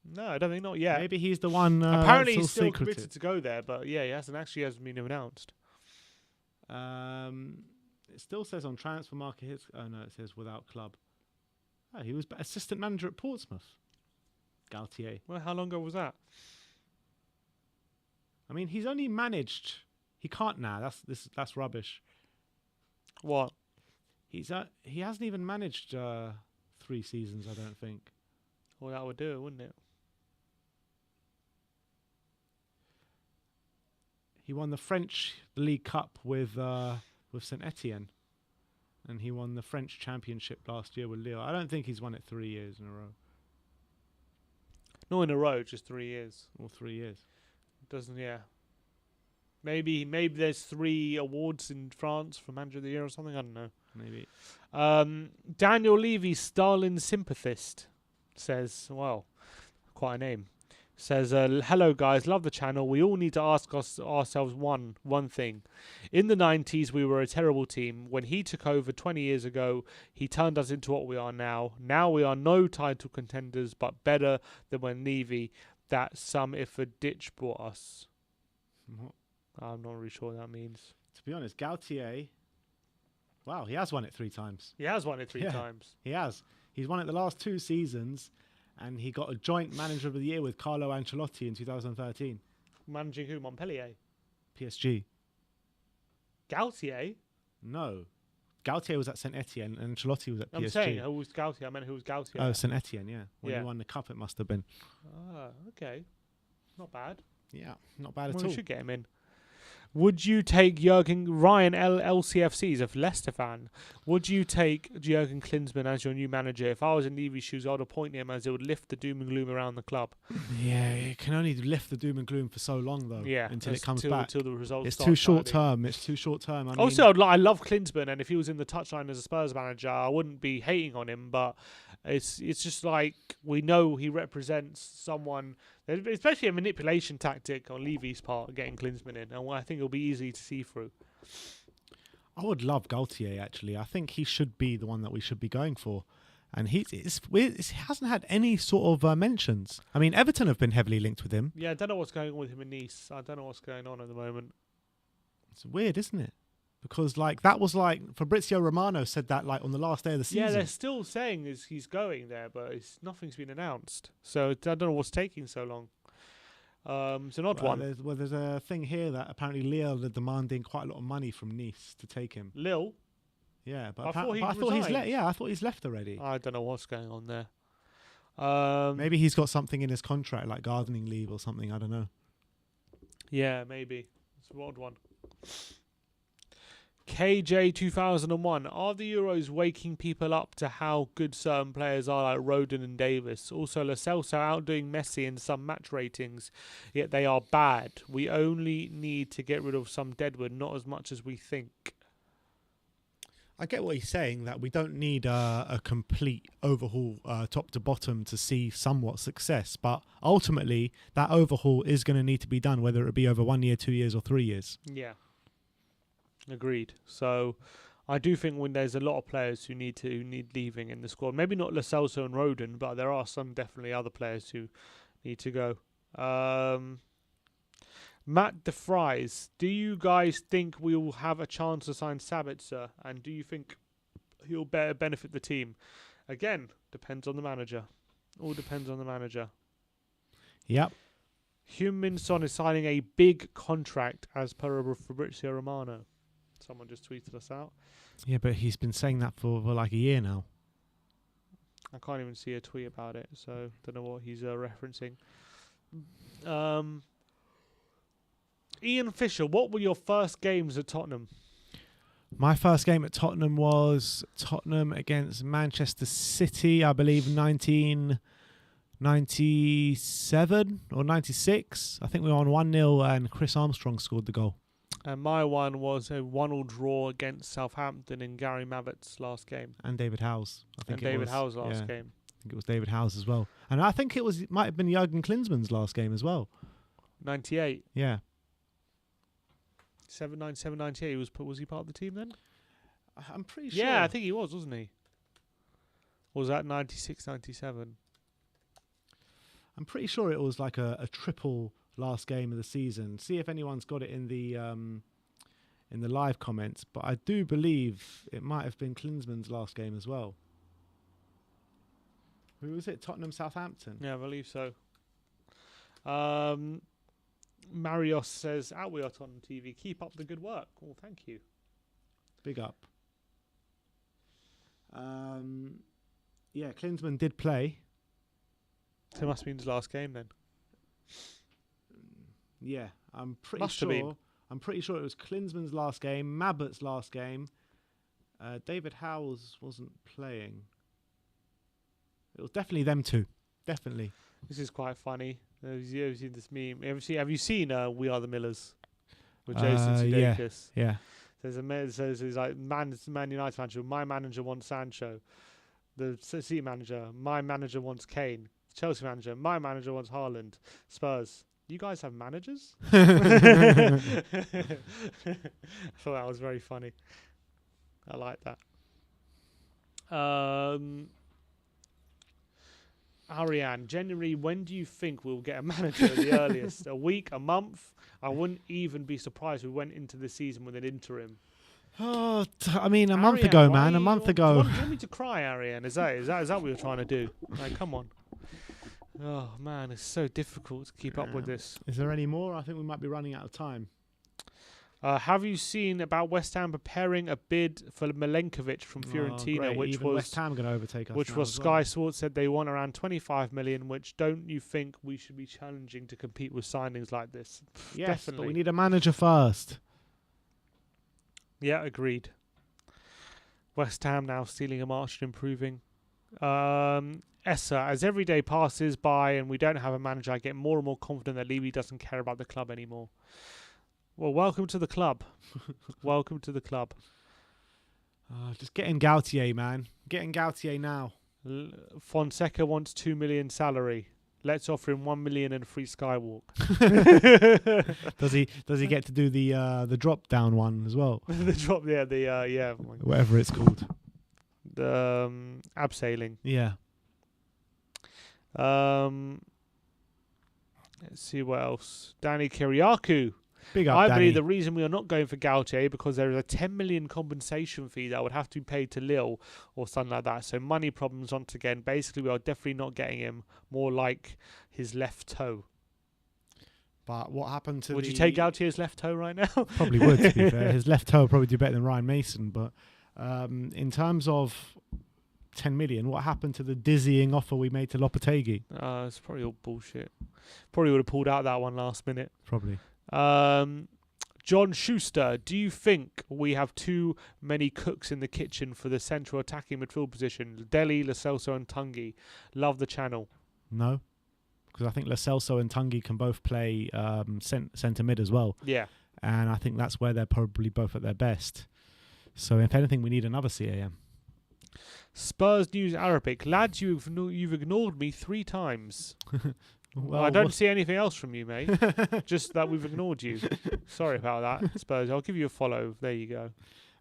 No, I don't think not yet.
Maybe he's the one.
Apparently, he's still committed to go there, but yeah, he hasn't been announced.
It still says on transfer market. Oh no, it says without club. Oh, he was assistant manager at Portsmouth. Galtier.
Well, how long ago was that?
I mean, he's only managed. He can't now. That's rubbish.
What?
He hasn't even managed 3 seasons, I don't think.
Well, that would do it, wouldn't it?
He won the French League Cup with Saint Etienne, and he won the French Championship last year with Lille. I don't think he's won it 3 years in a row.
Not in a row, just 3 years.
Or 3 years.
Doesn't, yeah. Maybe there's 3 awards in France for Manager of the Year or something. I don't know.
Maybe.
Daniel Levy, Stalin sympathist, says, well, quite a name. Says, hello guys, love the channel. We all need to ask ourselves one thing. In the 90s, we were a terrible team. When he took over 20 years ago, he turned us into what we are now. Now we are no title contenders, but better than when Levy, that some if a ditch brought us.
What?
I'm not really sure what that means.
To be honest, Gautier, wow, he has won it 3 times.
He has won it 3 times.
He has. He's won it the last 2 seasons. And he got a joint Manager of the Year with Carlo Ancelotti in 2013.
Managing who? Montpellier?
PSG.
Gautier?
No. Gautier was at Saint Etienne and Ancelotti was at PSG.
I'm saying, who was Gautier? I meant who was Gautier?
Oh, Saint Etienne, yeah. When
Yeah.
he won the cup, it must have been.
Ah, okay. Not bad.
Yeah, not bad at
Well,
all.
we should get him in. Would you take Ryan LCFC's a Leicester fan? Would you take Jurgen Klinsmann as your new manager? If I was in Levy's shoes, I would appoint him as it would lift the doom and gloom around the club.
Yeah, it can only lift the doom and gloom for so long, though.
Yeah,
until it comes back.
Until the results
It's
start
too short
shining.
term. It's too short term.
Also, I love Klinsmann, and if he was in the touchline as a Spurs manager, I wouldn't be hating on him. But it's just like we know he represents someone, especially a manipulation tactic on Levy's part, getting Klinsmann in, and I think it'll be easy to see through.
I would love Gaultier, actually. I think he should be the one that we should be going for. And he hasn't had any sort of mentions. I mean, Everton have been heavily linked with him.
Yeah, I don't know what's going on with him in Nice. I don't know what's going on at the moment.
It's weird, isn't it? Because that was Fabrizio Romano said that on the last day of the season.
Yeah, they're still saying he's going there, but nothing's been announced. So I don't know what's taking so long. It's an odd one.
There's a thing here that apparently Lille are demanding quite a lot of money from Nice to take him.
Lille?
Yeah, but
I thought
I thought he's left already.
I don't know what's going on there.
Maybe he's got something in his contract, like gardening leave or something. I don't know.
Yeah, maybe. It's an odd one. KJ2001. Are the Euros waking people up to how good certain players are like Rodon and Davis? Also, Lo Celso outdoing Messi in some match ratings, yet they are bad. We only need to get rid of some deadwood, not as much as we think.
I get what he's saying, that we don't need a complete overhaul top to bottom to see somewhat success. But ultimately, that overhaul is going to need to be done, whether it be over 1 year, 2 years or 3 years.
Yeah. Agreed. So I do think when there's a lot of players who need leaving in the squad, maybe not Lo Celso and Rodon, but there are some definitely other players who need to go. Matt DeFries, do you guys think we will have a chance to sign Sabitzer, and do you think he'll better benefit the team? Again, depends on the manager. All depends on the manager.
Yep.
Heung-min Son is signing a big contract as per Fabrizio Romano. Someone just tweeted us out.
Yeah, but he's been saying that for like a year now.
I can't even see a tweet about it, so don't know what he's referencing. Ian Fisher, what were your first games at Tottenham?
My first game at Tottenham was Tottenham against Manchester City, I believe 1997 or 96. I think we were on 1-0 and Chris Armstrong scored the goal.
And my one was a 1-1 draw against Southampton in Gary Mavitt's last game.
And David Howe's.
Howe's last game.
I think it was David Howe's as well. And I think it might have been Jurgen Klinsmann's last game as well.
98.
Yeah.
97, 98. Was he part of the team then?
I'm pretty sure.
Yeah, I think he was, wasn't he? Or was that 96, 97?
I'm pretty sure it was like a triple last game of the season. See if anyone's got it in the live comments. But I do believe it might have been Klinsmann's last game as well. Who was it? Tottenham, Southampton.
Yeah, I believe so. Marios says, at WeAreTottenhamTV, keep up the good work. Well, thank you.
Big up. Yeah, Klinsmann did play.
So it must be his last game then.
Yeah, I'm pretty
Must have been.
sure. I'm pretty sure it was Klinsmann's last game, Mabbutt's last game. David Howells wasn't playing. It was definitely them two. Definitely.
This is quite funny. Have you seen this meme? Have you seen We Are the Millers with Jason Sudeikis?
Yeah.
Says he's like Man United manager. My manager wants Sancho. The City manager. My manager wants Kane. Chelsea manager. My manager wants Haaland. Spurs. You guys have managers? I thought that was very funny. I like that. Ariane, generally, when do you think we'll get a manager at the earliest? A week, a month? I wouldn't even be surprised we went into the season with an interim.
Oh, I mean, a month
Ariane,
ago, man. A month ago.
Do you want me to cry, Ariane? Is that what you're trying to do? Like, come on. Oh, man, it's so difficult to keep up with this.
Is there any more? I think we might be running out of time.
Have you seen about West Ham preparing a bid for Milenkovic from Fiorentina, which
Even
was
West Ham going to overtake us?
which was Sky Sports said they want around 25 million? Which don't you think we should be challenging to compete with signings like this?
Yes,
definitely.
but we need a manager first.
Yeah, agreed. West Ham now stealing a march and improving. Essa, as every day passes by and we don't have a manager, I get more and more confident that Levy doesn't care about the club anymore. Well, welcome to the club. Welcome to the club.
Just getting Gautier, man. Getting Gautier now.
Fonseca wants 2 million salary. Let's offer him 1 million and a free skywalk.
Does he get to do the drop down one as well?
The drop, yeah,
whatever it's called.
The abseiling.
Yeah.
Let's see what else. Danny Kiriakou.
Big up,
I
Danny.
believe the reason we are not going for Gautier because there is a 10 million compensation fee that would have to be paid to Lille or something like that. So money problems once again. Basically, we are definitely not getting him. More like his left toe.
But what happened to
Would you take Gautier's left toe right now?
Probably would, to be fair. His left toe would probably do better than Ryan Mason. But in terms of 10 million, what happened to the dizzying offer we made to Lopetegui?
It's probably all bullshit. Probably would have pulled out that one last minute.
Probably.
John Schuster, do you think we have too many cooks in the kitchen for the central attacking midfield position? Deli, Lo Celso and Tungi. Love the channel.
No, because I think Lo Celso and Tungi can both play centre mid as well.
Yeah.
And I think that's where they're probably both at their best. So if anything, we need another CAM.
Spurs News Arabic. Lads, you've ignored me 3 times.
Well,
I don't see anything else from you, mate. Just that we've ignored you. Sorry about that, Spurs. I'll give you a follow. There you go.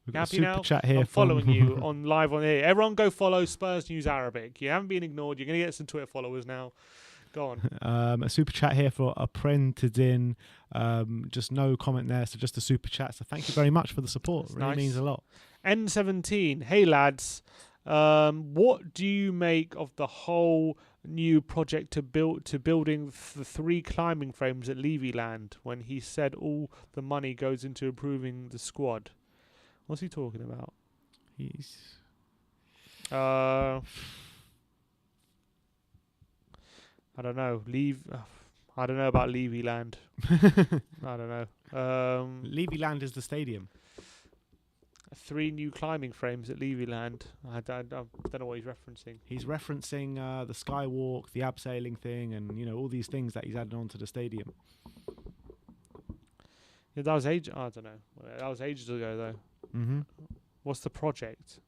We've got
Happy
a super
now?
chat here
I'm following you on live on here. Everyone go follow Spurs News Arabic. You haven't been ignored. You're going to get some Twitter followers now. Go on.
A super chat here for Aprentidin. Just no comment there, so just a super chat. So thank you very much for the support.
That's
Really
nice.
means a lot.
N17. Hey, lads. What do you make of the whole new project to building the 3 climbing frames at Levy Land when he said all the money goes into improving the squad? What's he talking about? I don't know. I don't know about Levy Land. I don't know.
Levy Land is the stadium.
3 new climbing frames at Levy Land. I don't know what he's referencing.
He's referencing the skywalk, the abseiling thing, and all these things that he's added on to the stadium.
Yeah, that was I don't know. That was ages ago, though.
Mm-hmm.
What's the project?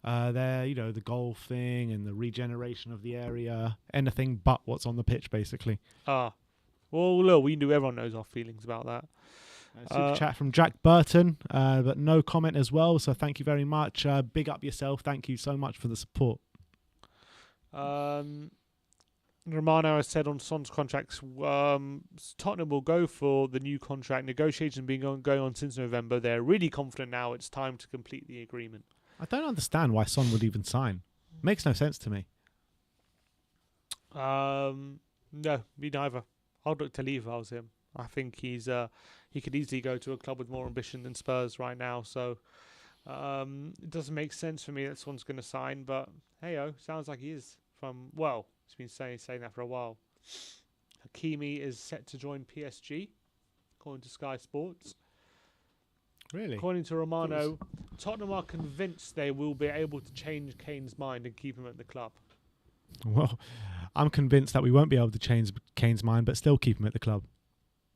The golf thing and the regeneration of the area. Anything but what's on the pitch, basically.
Well, look, everyone knows our feelings about that.
Super chat from Jack Burton, but no comment as well. So thank you very much. Big up yourself. Thank you so much for the support.
Romano has said on Son's contracts, Tottenham will go for the new contract. Negotiations have been going on since November. They're really confident now. It's time to complete the agreement.
I don't understand why Son would even sign. Makes no sense to me.
No, me neither. I'd look to leave if I was him. I think he could easily go to a club with more ambition than Spurs right now. So It doesn't make sense for me that someone's going to sign, but hey, sounds like he is. He's been saying that for a while. Hakimi is set to join PSG, according to Sky Sports.
Really?
According to Romano, Tottenham are convinced they will be able to change Kane's mind and keep him at the club.
Well, I'm convinced that we won't be able to change Kane's mind, but still keep him at the club.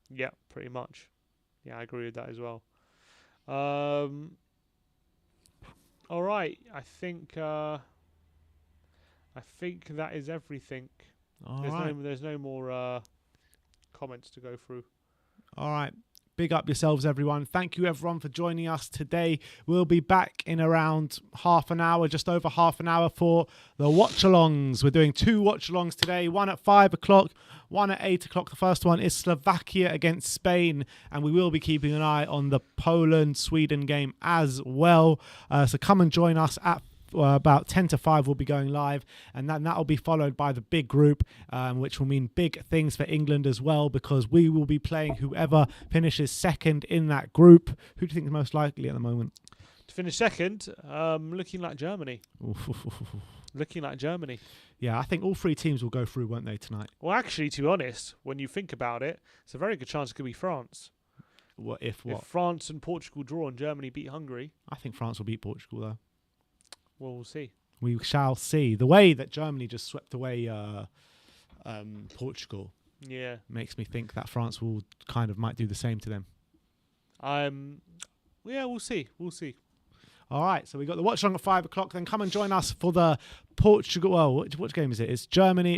Yeah, pretty much. Yeah, I agree with that as well. All right, I think that is everything. There's no more comments to go through.
All right. Big up yourselves, everyone. Thank you, everyone, for joining us today. We'll be back in around half an hour, just over half an hour, for the watch-alongs. We're doing 2 watch-alongs today, one at 5 o'clock, one at 8 o'clock. The first one is Slovakia against Spain, and we will be keeping an eye on the Poland-Sweden game as well. So come and join us at about 10 to 5 will be going live, and that will be followed by the big group, which will mean big things for England as well, because we will be playing whoever finishes second in that group. Who do you think is most likely at the moment
to finish second? Looking like Germany. Looking like Germany.
Yeah, I think all 3 teams will go through, won't they, tonight?
Well, actually, to be honest, when you think about it, it's a very good chance it could be France.
If
France and Portugal draw and Germany beat Hungary.
I think France will beat Portugal, though.
Well, we'll see.
We shall see. The way that Germany just swept away Portugal makes me think that France will might do the same to them.
Yeah, we'll see.
All right, so we got the watch along at 5 o'clock. Then come and join us for the Portugal. Well, what game is it? It's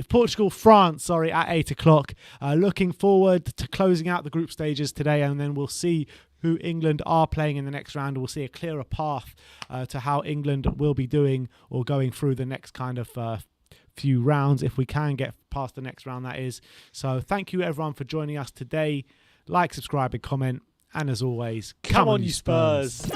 Portugal-France. At 8 o'clock. Looking forward to closing out the group stages today, and then we'll see who England are playing in the next round. We'll see a clearer path to how England will be doing or going through the next few rounds, if we can get past the next round, that is. So thank you, everyone, for joining us today. Like, subscribe, and comment. And as always,
come on, you Spurs.